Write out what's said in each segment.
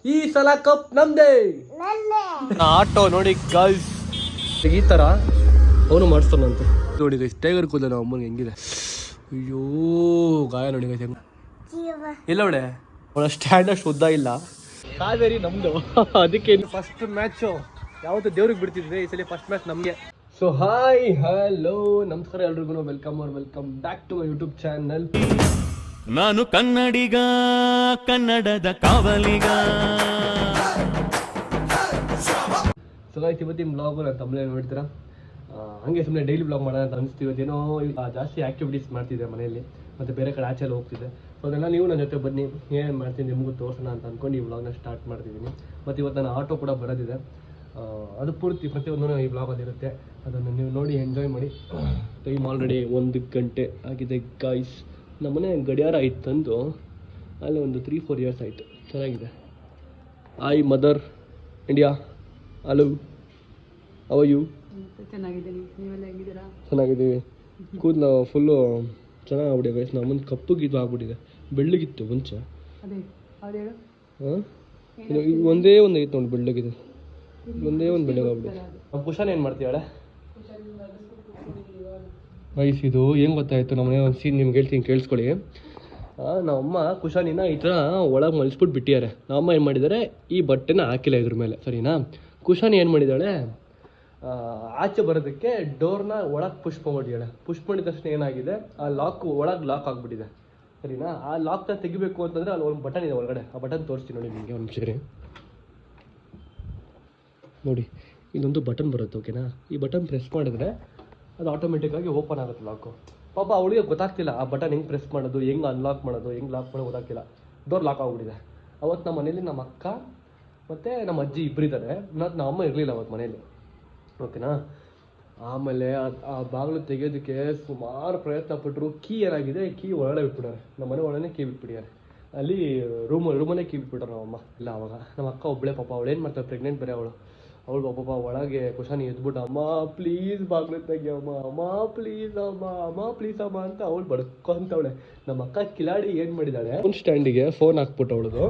ಈ ಸಲ ಕಪ್ ನಮ್ದೇ. ಆಟೋ ನೋಡಿ ಗೈಸ್, ಈ ತರ ಅವನು ಮಾಡಿಸ್ತಾನಂತೆ ನೋಡಿ ಗೈಸ್. ಟೈಗರ್ ಕೂದಲು ನಮ್ಮ ಅಮ್ಮನಿಗೆ ಹೆಂಗಿದೆ, ಅಯ್ಯೋ ಗಾಯ ನೋಡಿ ಗೈಸ್. ಇಲ್ಲ ಅವಳೆ ಅವಳ ಸ್ಟ್ಯಾಂಡ್ ಅಷ್ಟು ಉದ್ದ ಇಲ್ಲ. ಕಾವೇರಿ ನಮ್ದು ಅದಕ್ಕೆ ಫಸ್ಟ್ ಮ್ಯಾಚು ಯಾವತ್ತು ದೇವ್ರಿಗೆ ಬಿಡ್ತಿದ್ವಿ, ಈ ಸಲ ಫಸ್ಟ್ ಮ್ಯಾಚ್ ನಮಗೆ. ಸೊ ಹಾಯ್ ಹಲೋ ನಮಸ್ಕಾರ ಎಲ್ರಿಗೂ, welcome back to my YouTube channel. ನಾನು ಕನ್ನಡಿಗ, ಕನ್ನಡದ ಕಾವಲಿಗ. ಸೊ ಗೈಸ್, ಇವತ್ತಿನ ಬ್ಲಾಗು ನಾನು ತಮ್ಮನೇ ನೋಡ್ತೀರಾ, ಹಂಗೆ ಸುಮ್ಮನೆ ಡೈಲಿ ಬ್ಲಾಗ್ ಮಾಡೋಣ ಅಂತ ಅನಿಸ್ತೀವಿ. ಇವತ್ತೇನೋ ಜಾಸ್ತಿ ಆ್ಯಕ್ಟಿವಿಟೀಸ್ ಮಾಡ್ತಿದ್ದೆ ಮನೆಯಲ್ಲಿ, ಮತ್ತು ಬೇರೆ ಕಡೆ ಆಚೆಲ್ಲ ಹೋಗ್ತಿದ್ದೆ. ಸೊ ಅದೆಲ್ಲ ನೀವು ನನ್ನ ಜೊತೆ ಬನ್ನಿ, ಏನು ಮಾಡ್ತೀನಿ ನಿಮಗೂ ತೋರಿಸೋಣ ಅಂತ ಅಂದ್ಕೊಂಡು ಈ ಬ್ಲಾಗ್ನ ಸ್ಟಾರ್ಟ್ ಮಾಡ್ತಿದ್ದೀನಿ. ಮತ್ತು ಇವತ್ತು ನನ್ನ ಆಟೋ ಕೂಡ ಬರೋದಿದೆ, ಅದು ಪೂರ್ತಿ ಪ್ರತಿಯೊಂದೂ ಈ ಬ್ಲಾಗಲ್ಲಿರುತ್ತೆ. ಅದನ್ನು ನೀವು ನೋಡಿ ಎಂಜಾಯ್ ಮಾಡಿ. ಟೈಮ್ ಆಲ್ರೆಡಿ 1 ಗಂಟೆ ಆಗಿದೆ ಗೈಸ್. ನಮ್ಮನೆ ಗಡಿಯಾರ ಆಯ್ತು ತಂದು ಅಲ್ಲಿ ಒಂದು 3-4 ಇಯರ್ಸ್ ಆಯಿತು. ಚೆನ್ನಾಗಿದೆ. Hi mother India, hello, how are you? ಚೆನ್ನಾಗಿದ್ದೀನಿ, ನೀವೆಲ್ಲ ಹೆಂಗಿದ್ದೀರಾ? ಚೆನ್ನಾಗಿದ್ದೀವಿ. ಕೂದಲು ಫುಲ್ಲು ಚೆನ್ನಾಗಾಗ್ಬಿಟ್ಟಿದೆ ಗೈಸ್. ನಮ್ಮೊಂದು ಕಪ್ಪುಗಿದ್ದು ಆಗ್ಬಿಟ್ಟಿದೆ, ಬೆಳ್ಳಗಿತ್ತು ಮುಂಚೆ. ಅದೇ ಅವ್ರು ಹೇಳು. ಹಾಂ, ಒಂದೇ ಒಂದು ಐತೆ ನೋಡಿ ಬೆಳ್ಳಗಿದೆ, ಒಂದೇ ಒಂದು ಬೆಳ್ಳಗಾಗ್ಬಿಟ್ಟಿದೆ. ನಮ್ಮ ಕುಶಾನ್ ಏನು ಮಾಡ್ತೀಯಾಳೆ ಗೈಸ್? ಇದು ಹೆಂಗೆ ಗೊತ್ತಾಯಿತು, ನಮ್ಮನೆ ಒಂದು ಸೀನ್ ನಿಮ್ಗೆ ಹೇಳ್ತೀನಿ ಕೇಳಿಸ್ಕೊಳ್ಳಿ. ನಮ್ಮಮ್ಮ ಕುಶಾನಿನ ಈ ಥರ ಒಳಗೆ ಮಲಿಸ್ಬಿಟ್ಟು ಬಿಟ್ಟಿದ್ದಾರೆ. ನಮ್ಮಮ್ಮ ಏನು ಮಾಡಿದ್ದಾರೆ, ಈ ಬಟ್ಟೆನ ಹಾಕಿಲ್ಲ ಇದ್ರ ಮೇಲೆ, ಸರಿನಾ? ಕುಶಾನಿ ಏನು ಮಾಡಿದ್ದಾಳೆ, ಆಚೆ ಬರೋದಕ್ಕೆ ಡೋರ್ನ ಒಳಗೆ ಪುಷ್ ಮಾಡಿದ್ದಾಳೆ. ಪುಷ್ ಮಾಡಿದ ತಕ್ಷಣ ಏನಾಗಿದೆ, ಆ ಲಾಕ್ ಒಳಗೆ ಲಾಕ್ ಆಗಿಬಿಟ್ಟಿದೆ, ಸರಿನಾ? ಆ ಲಾಕ್ನ ತೆಗಿಬೇಕು ಅಂತಂದರೆ ಅಲ್ಲಿ ಒಂದು ಬಟನ್ ಇದೆ ಒಳಗಡೆ, ಆ ಬಟನ್ ತೋರಿಸ್ತೀನಿ ನೋಡಿ ನಿಮಗೆ ಒಂದು ನಿಮಿಷ. ನೋಡಿ ಇಲ್ಲೊಂದು ಬಟನ್ ಬರುತ್ತೆ, ಓಕೆನಾ? ಈ ಬಟನ್ ಪ್ರೆಸ್ ಮಾಡಿದ್ರೆ ಅದು ಆಟೋಮೆಟಿಕ್ಕಾಗಿ ಓಪನ್ ಆಗುತ್ತೆ ಲಾಕು. ಪಾಪ ಅವಳಿಗೆ ಗೊತ್ತಾಗ್ತಿಲ್ಲ ಆ ಬಟನ್ ಹೆಂಗೆ ಪ್ರೆಸ್ ಮಾಡೋದು, ಹೆಂಗೆ ಅನ್ಲಾಕ್ ಮಾಡೋದು, ಹೆಂಗೆ ಲಾಕ್ ಮಾಡೋದು ಗೊತ್ತಾಗ್ತಿಲ್ಲ. ಡೋರ್ ಲಾಕ್ ಆಗಿಬಿಟ್ಟಿದೆ. ಅವತ್ತು ನಮ್ಮ ಮನೇಲಿ ನಮ್ಮ ಅಕ್ಕ ಮತ್ತು ನಮ್ಮ ಅಜ್ಜಿ ಇಬ್ಬರಿದ್ದಾರೆ, ನಮ್ಮ ಅಮ್ಮ ಇರಲಿಲ್ಲ ಅವತ್ತು ಮನೇಲಿ, ಓಕೆನಾ? ಆಮೇಲೆ ಆ ಬಾಗಿಲು ತೆಗೆಯೋದಕ್ಕೆ ಸುಮಾರು ಪ್ರಯತ್ನ ಪಟ್ಟರು. ಕೀ ಏನಾಗಿದೆ, ಕೀ ಒಳಗಡೆ ಬಿಟ್ಬಿಟ್ಟಾರೆ, ನಮ್ಮ ಮನೆ ಒಳಗಡೆ ಕೀ ಬಿಟ್ಬಿಟ್ಟಿದ್ದಾರೆ. ಅಲ್ಲಿ ರೂಮಲ್ಲೇ ಕೀ ಬಿಟ್ಬಿಟ್ಟಾರೆ ನಮ್ಮಮ್ಮ. ಇಲ್ಲ ಅವಾಗ ನಮ್ಮ ಅಕ್ಕ ಒಬ್ಬಳೇ, ಪಾಪ ಅವಳು ಏನು ಮಾಡ್ತಾಳೆ, ಪ್ರೆಗ್ನೆಂಟ್ ಬೇರೆ ಅವಳು ಪಾಪ ಒಳಗೆ ಕುಶಾನಿ ಎದ್ಬಿಟ್ಟು, ಅಮ್ಮ ಪ್ಲೀಸ್ ಬಾಗಿಲು ತೆಗಿಯಮ್ಮ, ಅಮ್ಮ ಪ್ಲೀಸ್ ಅಮ್ಮ ಅಂತ ಅವಳು ಬಡ್ಕೊಂತವಳೆ. ನಮ್ಮ ಅಕ್ಕ ಕಿಲಾಡಿ ಏನು ಮಾಡಿದ್ದಾಳೆ, ಫೋನ್ ಸ್ಟ್ಯಾಂಡಿಗೆ ಫೋನ್ ಹಾಕ್ಬಿಟ್ಟು ಅವಳದು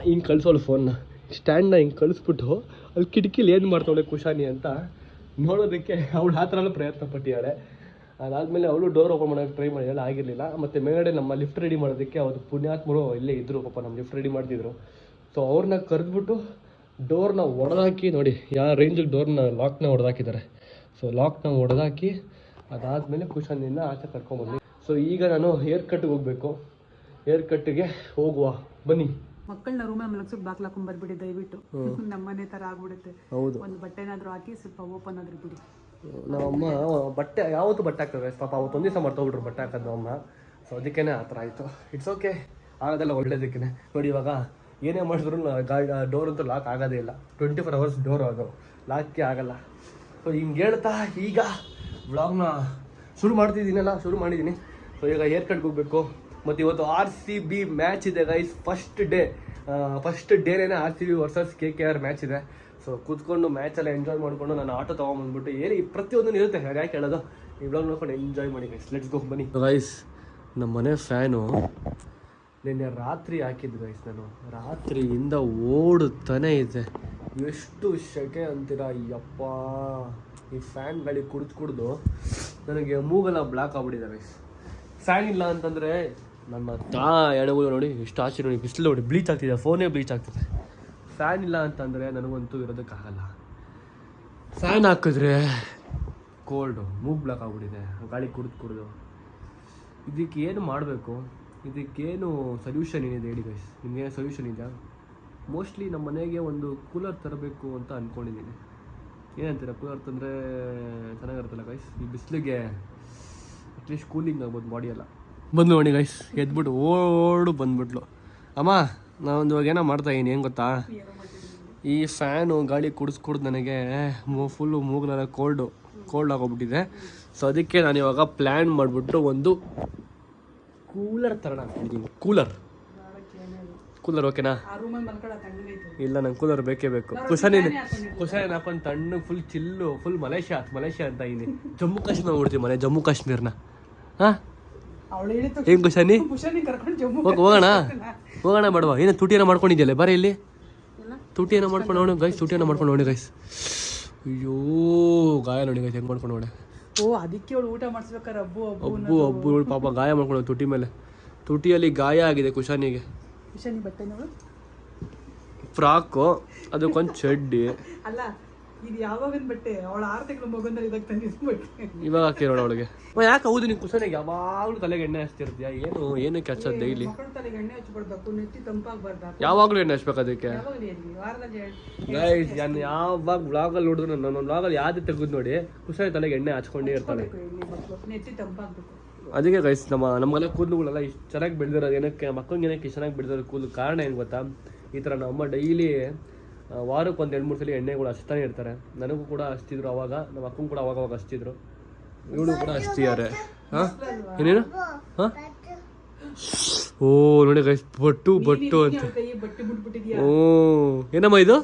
ಹಿಂಗೆ ಕಳಿಸೋಳು ಫೋನ್ನ ಸ್ಟ್ಯಾಂಡ್ನ ಹಿಂಗೆ ಕಳಿಸ್ಬಿಟ್ಟು ಅಲ್ಲಿ ಕಿಟಕಿಲಿ ಏನು ಮಾಡ್ತಾವಳೆ ಕುಶಾನಿ ಅಂತ ನೋಡೋದಕ್ಕೆ ಅವಳು ಆ ಥರ ಪ್ರಯತ್ನ ಪಟ್ಟಿದ್ದಾಳೆ. ಅದಾದಮೇಲೆ ಅವಳು ಡೋರ್ ಓಪನ್ ಮಾಡೋಕ್ಕೆ ಟ್ರೈ ಮಾಡಿದ್ದಾಳೆ, ಆಗಿರಲಿಲ್ಲ. ಮತ್ತು ಮೇಲ್ಗಡೆ ನಮ್ಮ ಲಿಫ್ಟ್ ರೆಡಿ ಮಾಡೋದಕ್ಕೆ ಅವ್ರು ಪುಣ್ಯಾತ್ಮರು ಇಲ್ಲೇ ಇದ್ದರು, ಪಾಪ ನಮ್ಮ ಲಿಫ್ಟ್ ರೆಡಿ ಮಾಡ್ತಿದ್ರು. ಸೊ ಅವ್ರನ್ನ ಕರೆದ್ಬಿಟ್ಟು ಡೋರ್ನ ಒಡೆದಾಕಿ, ನೋಡಿ ಯಾವ ರೇಂಜಿಗೆ ಡೋರ್ನ ಲಾಕ್ನ ಹೊಡೆದಾಕಿದ್ದಾರೆ. ಸೊ ಲಾಕ್ನ ಹೊಡೆದಾಕಿ ಅದಾದಮೇಲೆ ಕುಶಾನಿಂದ ಆಚೆ ಕರ್ಕೊಂಬಂದು. ಸೊ ಈಗ ನಾನು ಹೇರ್ ಕಟ್ಗೆ ಹೋಗಬೇಕು, ಹೇರ್ ಕಟ್ಗೆ ಹೋಗುವ ಬನ್ನಿ. ಮಕ್ಕಳನ್ನ ರೂಮಲ್ಲಿ ಮಲಗಿಸ್ಬಿಟ್ಟು ಬಾಕ್ಲು ಹಾಕೊಂಡ್ ಬರ್ಬಿಡಿ ದಯವಿಟ್ಟು, ನಮ್ಮನೆ ಥರ ಆಗ್ಬಿಡುತ್ತೆ. ಹೌದು, ಒಂದು ಬಟ್ಟೆನಾದರೂ ಹಾಕಿ ಸ್ವಲ್ಪ ಓಪನ್ ಆದ್ರೂ ಬಿಡಿ. ನಮ್ಮಮ್ಮ ಬಟ್ಟೆ ಯಾವತ್ತು ಬಟ್ಟೆ ಹಾಕ್ತಾರೆ ಪಾಪ, ಅವತ್ತು ಒಂದು ದಿವಸ ಮಾಡ್ತೋಗ್ಬಿಟ್ರು ಬಟ್ಟೆ ಹಾಕೋದು ನಮ್ಮಮ್ಮ. ಸೊ ಅದಕ್ಕೇ ಆ ಥರ ಆಯಿತು. ಇಟ್ಸ್ ಓಕೆ, ಆಗೋದೆಲ್ಲ ಒಳ್ಳೇದಕ್ಕೇ. ನೋಡಿ ಇವಾಗ ಏನೇ ಮಾಡಿದ್ರು ಡೋರ್ ಅಂತೂ ಲಾಕ್ ಆಗೋದೇ ಇಲ್ಲ. 24 hours ಡೋರ್ ಅದು ಲಾಕೇ ಆಗಲ್ಲ. ಸೊ ಹಿಂಗೆ ಹೇಳ್ತಾ ಈಗ ವ್ಲಾಗ್ನ ಶುರು ಮಾಡಿದ್ದೀನಿ. ಸೊ ಈಗ ಹೇರ್ ಕಟ್ಗೆ ಹೋಗಬೇಕು. ಮತ್ತು ಇವತ್ತು RCB ಮ್ಯಾಚ್ ಇದೆ ಗೈಸ್, ಫಸ್ಟ್ ಡೇನೇ RCB ವರ್ಸಸ್ KKR ಮ್ಯಾಚ್ ಇದೆ. ಸೊ ಕೂತ್ಕೊಂಡು ಮ್ಯಾಚೆಲ್ಲ ಎಂಜಾಯ್ ಮಾಡಿಕೊಂಡು ನಾನು ಆಟೋ ತೊಗೊಂಬಂದ್ಬಿಟ್ಟು ಏನು ಪ್ರತಿಯೊಂದೂ ಇರುತ್ತೆ, ಯಾಕೆ ಹೇಳೋದು, ಈ ಬ್ಲಾಗ್ ನೋಡ್ಕೊಂಡು ಎಂಜಾಯ್ ಮಾಡಿ ಗೈಸ್. ಲೆಟ್ಸ್ ಗೋ ಬನ್ನಿ ಗೈಸ್. ನಮ್ಮ ಮನೆ ಫ್ಯಾನು ನಿನ್ನೆ ರಾತ್ರಿ ಹಾಕಿದ್ದು ಗೈಸ್, ನಾನು ರಾತ್ರಿಯಿಂದ ಓಡುತ್ತಾನೆ ಇದೆ. ಎಷ್ಟು ಸೆಕೆ ಅಂತೀರಾ ಯಪ್ಪ, ಈ ಫ್ಯಾನ್ ಗಾಳಿ ಕುಡಿದು ನನಗೆ ಮೂಗೆಲ್ಲ ಬ್ಲಾಕ್ ಆಗ್ಬಿಟ್ಟಿದೆ ಗೈಸ್. ಫ್ಯಾನ್ ಇಲ್ಲ ಅಂತಂದರೆ ನನ್ನ ಎಣೆಗಳು ನೋಡಿ ಎಷ್ಟು ಆಚೆ ನೋಡಿ, ಬಿಸಿಲು ನೋಡಿ ಬ್ಲೀಚ್ ಆಗ್ತಿದೆ, ಫೋನೇ ಬ್ಲೀಚ್ ಆಗ್ತಿದೆ. ಫ್ಯಾನ್ ಇಲ್ಲ ಅಂತಂದರೆ ನನಗಂತೂ ಇರೋದಕ್ಕಾಗಲ್ಲ. ಫ್ಯಾನ್ ಹಾಕಿದ್ರೆ ಕೋಲ್ಡು, ಮೂಗು ಬ್ಲಾಕ್ ಆಗ್ಬಿಟ್ಟಿದೆ ಗಾಳಿ ಕುಡಿದು. ಇದಕ್ಕೆ ಏನು ಮಾಡಬೇಕು, ಇದಕ್ಕೇನು ಸೊಲ್ಯೂಷನ್ ಏನಿದೆ ಹೇಳಿ ಗೈಸ್? ನಿಮಗೇನು ಸೊಲ್ಯೂಷನ್ ಇದೆಯಾ? ಮೋಸ್ಟ್ಲಿ ನಮ್ಮ ಮನೆಗೆ ಒಂದು ಕೂಲರ್ ತರಬೇಕು ಅಂತ ಅಂದ್ಕೊಂಡಿದ್ದೀನಿ. ಏನಂತೀರ, ಕೂಲರ್ ತಂದರೆ ಚೆನ್ನಾಗಿರುತ್ತಲ್ಲ ಗೈಸ್? ಈ ಬಿಸಿಲಿಗೆ ಅಟ್ಲೀಸ್ಟ್ ಕೂಲಿಂಗ್ ಆಗ್ಬೋದು ಬಾಡಿ ಎಲ್ಲ. ಬಂದು ನೋಡಿ ಗೈಸ್, ಎದ್ಬಿಟ್ಟು ಬಂದ್ಬಿಟ್ಲು. ಅಮ್ಮ ನಾವೊಂದು ಇವಾಗ ಏನೋ ಮಾಡ್ತಾಯಿದ್ದೀನಿ, ಏನು ಗೊತ್ತಾ? ಈ ಫ್ಯಾನು ಗಾಳಿ ಕುಡಿದು ನನಗೆ ಫುಲ್ಲು ಮೂಗಲೆಲ್ಲ ಕೋಲ್ಡ್ ಆಗೋಗ್ಬಿಟ್ಟಿದೆ. ಸೊ ಅದಕ್ಕೆ ನಾನು ಇವಾಗ ಪ್ಲ್ಯಾನ್ ಮಾಡಿಬಿಟ್ಟು ಒಂದು ಕೂಲರ್ ತರೋಣ ಅಂತಿದ್ದೀನಿ. ಕೂಲರ್ ಓಕೆನಾ? ಇಲ್ಲ, ನಂಗೆ ಕೂಲರ್ ಬೇಕೇ ಬೇಕು. ಕುಶಾನ್ ಹಾಕೊಂಡು ತಣ್ಣಗೆ ಫುಲ್ ಚಿಲ್ಲು, ಫುಲ್ ಮಲೇಷ್ಯಾ ಅಂತ ಇಲ್ಲಿ ಜಮ್ಮು ಕಾಶ್ಮೀರ ಹೋಗ್ಬಿಡ್ತೀವಿ, ಜಮ್ಮು ಕಾಶ್ಮೀರ್ನ. ಹಾಂ, ಏನು ಕುಶಾನಿ? ಹೋಗೋಣ ಬೇಡವಾ? ಏನೋ ತುಟಿನ ಮಾಡ್ಕೊಂಡಿದ್ಯಲ್ಲ, ಬರೀ ಇಲ್ಲಿ ತುಟಿಯನ್ನು ಮಾಡ್ಕೊಂಡು ನೋಡಿ ಗೈಸ್, ತುಟಿಯನ್ನು ಮಾಡ್ಕೊಂಡು ನೋಡಿ ಗೈಸ್. ಅಯ್ಯೋ ಗಾಯ ನೋಡಿ ಗೈಸ್ ಹೆಂಗೆ ಮಾಡ್ಕೊಂಡು ನೋಡಿ. ಓ ಅದಕ್ಕೆ ಅವಳು ಊಟ ಮಾಡಿಸ್ಬೇಕಾರೆ ಅಬ್ಬು ಇವಳು ಪಾಪ ಗಾಯ ಮಾಡ್ಕೊಂಡು ತುಟಿ ಮೇಲೆ. ತುಟಿಯಲ್ಲಿ ಗಾಯ ಆಗಿದೆ ಕುಶಾನಿಗೆ. ಕುಶಾನಿ ಬಟ್ಟೆ ನೋಡು, ಫ್ರಾಕು, ಅದಕ್ಕೊಂದು ಚಡ್ಡಿ. ಅಲ್ಲ ಇದು ಯಾವಾಗಿನ ಬಟ್ಟೆ, ಅವಳ 6 ತಿಂಗಳು ಮಗಂದ್ರೆ ಇದಕ್ಕೆ ತಂದಿದ್ದು ಬಟ್ಟೆ ಇವಾಗ ಹಾಕಿರೋಣ ಅವಳಿಗೆ. ಯಾಕೆ ಹೌದು ನೀನು ಕುಶಾನಿಗೆ ಯಾವಾಗಲೂ ತಲೆಗೆ ಎಣ್ಣೆ ಹಚ್ತಿರ್ತೀಯ? ಏನಕ್ಕೆ ಹಚ್ಚೋದು ಡೈಲಿ? ಮಕ್ಕಳ ತಲೆಗೆ ಎಣ್ಣೆ ಹಚ್ಬಿಡ್ಬೇಕು, ನೆತ್ತಿ ತಂಪಾಗಬಾರ್ದು. ಯಾವಾಗಲೂ ಎಣ್ಣೆ ಹಚ್ಬೇಕು ಅದಕ್ಕೆ. ವಾರದಲ್ಲಿ ಗೈಸ್ ನಾನು ಯಾವಾಗ ವ್ಲಾಗಲ್ಲಿ ನೋಡಿದ್ರು ನನ್ನ ವ್ಲಾಗಲ್ಲಿ ಯಾವ್ದು ತೆಗೆದು ನೋಡಿ ಕುಶಾನಿ ತಲೆಗೆ ಎಣ್ಣೆ ಹಚ್ಕೊಂಡೇ ಇರ್ತಾಳೆ. ನೆತ್ತಿ ತಂಪಾಗಬೇಕು. ಅದಕ್ಕೆ ಗೈಸ್ ನಮ್ಗೆಲ್ಲ ಕೂದಲುಗಳೆಲ್ಲ ಇಷ್ಟು ಚೆನ್ನಾಗಿ ಬೆಳೆದಿರೋದು ಏನಕ್ಕೆ, ಮಕ್ಕಳಿಗೆ ಏನಕ್ಕೆ ಇಷ್ಟು ಚೆನ್ನಾಗಿ ಬೆಳೆದಿರೋ ಕೂದಲು ಕಾರಣ ಏನು ಗೊತ್ತಾ? ಈ ಥರ ನಮ್ಮ ಡೈಲಿ ವಾರಕ್ಕೆ ಒಂದು 2-3 ಸಲ ಎಣ್ಣೆಗಳು ಹಚ್ತಾನೆ ಇರ್ತಾರೆ. ನನಗೂ ಕೂಡ ಹಚ್ತಿದ್ರು ಅವಾಗ, ನಮ್ಮ ಅಕ್ಕಂಗೂ ಕೂಡ ಅವಾಗ ಹಚ್ತಿದ್ರು, ಇವಳು ಕೂಡ ಹಚ್ತಿದ್ದಾರೆ. ಹಾಂ ಏನೇನು? ಹಾಂ ಓ ನೋಡಿ ಗೈಸ್ ಬಟ್ಟು ಅಂತ. ಓ ಏನಮ್ಮ ಇದು?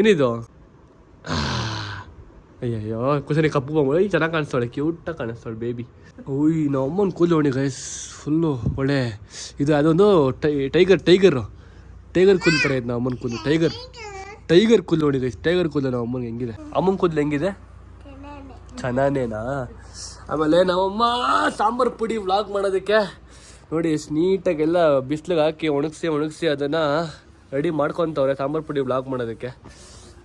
ಏನಿದು? ಅಯ್ಯಯ್ಯೋ ಕುಶಾನಿ ಕಪ್ಪು ಬಂದು ಚೆನ್ನಾಗಿ ಕಾಣಿಸ್ತಾಳೆ, ಕ್ಯೂಟಾಗಿ ಕಾಣಿಸ್ತಾಳೆ ಬೇಬಿ. ಓಯ್ ನಮ್ಮ ಅಮ್ಮನ ಕೂದಲು ನೋಡಿ ಗೈಸ್ ಫುಲ್ಲು ಒಳ್ಳೆ ಇದು. ಅದೊಂದು ಟೈಗರ್ ಕೂದಲು ಥರ ಇದೆ ನಮ್ಮ ಅಮ್ಮನ ಕೂದಲು. ಟೈಗರ್ ಕೂದಲು ನೋಡಿ ಗೈಸ್, ಟೈಗರ್ ಕೂದಲು ನಮ್ಮ ಅಮ್ಮನಿಗೆ ಹೆಂಗಿದೆ. ಅಮ್ಮನ ಕೂದಲು ಹೆಂಗಿದೆ? ಚೆನ್ನಾನೇನಾ? ಆಮೇಲೆ ನಮ್ಮಮ್ಮ ಸಾಂಬಾರು ಪುಡಿ ವ್ಲಾಗ್ ಮಾಡೋದಕ್ಕೆ ನೋಡಿ ಎಷ್ಟು ನೀಟಾಗೆಲ್ಲ ಬಿಸಿಲಿಗೆ ಹಾಕಿ ಒಣಗಿಸಿ ಅದನ್ನು ರೆಡಿ ಮಾಡ್ಕೊತವ್ರೆ ಸಾಂಬಾರು ಪುಡಿ ವ್ಲಾಗ್ ಮಾಡೋದಕ್ಕೆ.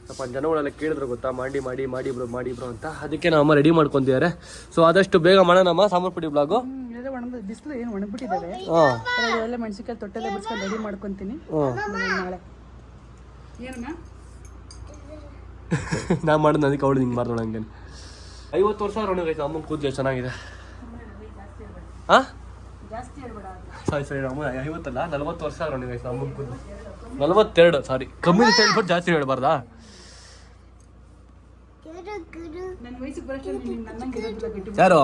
ಸ್ವಲ್ಪ ಜನಗಳೆಲ್ಲ ಕೇಳಿದ್ರು ಗೊತ್ತಾ, ಮಾಡಿ ಬ್ರೋ ಅಂತ. ಅದಕ್ಕೆ ನಮ್ಮಮ್ಮ ರೆಡಿ ಮಾಡ್ಕೊತಿದ್ದಾರೆ. ಸೊ ಆದಷ್ಟು ಬೇಗ ಮಾಡೋಣಮ್ಮ ಸಾಂಬಾರು ಪುಡಿ ವ್ಲಾಗು. ಬಿಸಿಲು ಏನು ಒಣಗ್ಬಿಟ್ಟಿದ್ದಾವೆ, ಎಲ್ಲ ಮೆಣಸಿನ್ಕಾಯಿ ತೊಟ್ಟೆಲ್ಲ ಬಿಡ್ಸ್ಕೊಂಡು ರೆಡಿ ಮಾಡ್ಕೊತೀನಿ ನಾಳೆ. ಏನಮ್ಮ ನಾ ಮಾಡೋದು ಅದಕ್ಕೆ ಅವಳು ಹಿಂಗೆ ಮಾಡ್ದೋಳು ಹಂಗೆ. 50 ವರ್ಷ ನೋಡಿ ಅಮ್ಮನ ಕೂದಲು ಚೆನ್ನಾಗಿದೆ. ಹಾಂ ಸರಿ ಅಮ್ಮ 50 ಅಲ್ಲ 40 ವರ್ಷ ನೋಡಿ ಅಮ್ಮನ ಕೂದಲು. 42 ಸಾರಿ, ಕಮ್ಮಿ ಹೇಳ್ಬಿಟ್ಟು ಜಾಸ್ತಿ ಹೇಳ್ಬಾರ್ದಾ? ನನ್ನ ವಯಸ್ಸಿಗೆ ಬರೋಷ್ಟು ನನ್ನಂಗೆ ಇರೋದಿಲ್ಲ. ಯಾರು?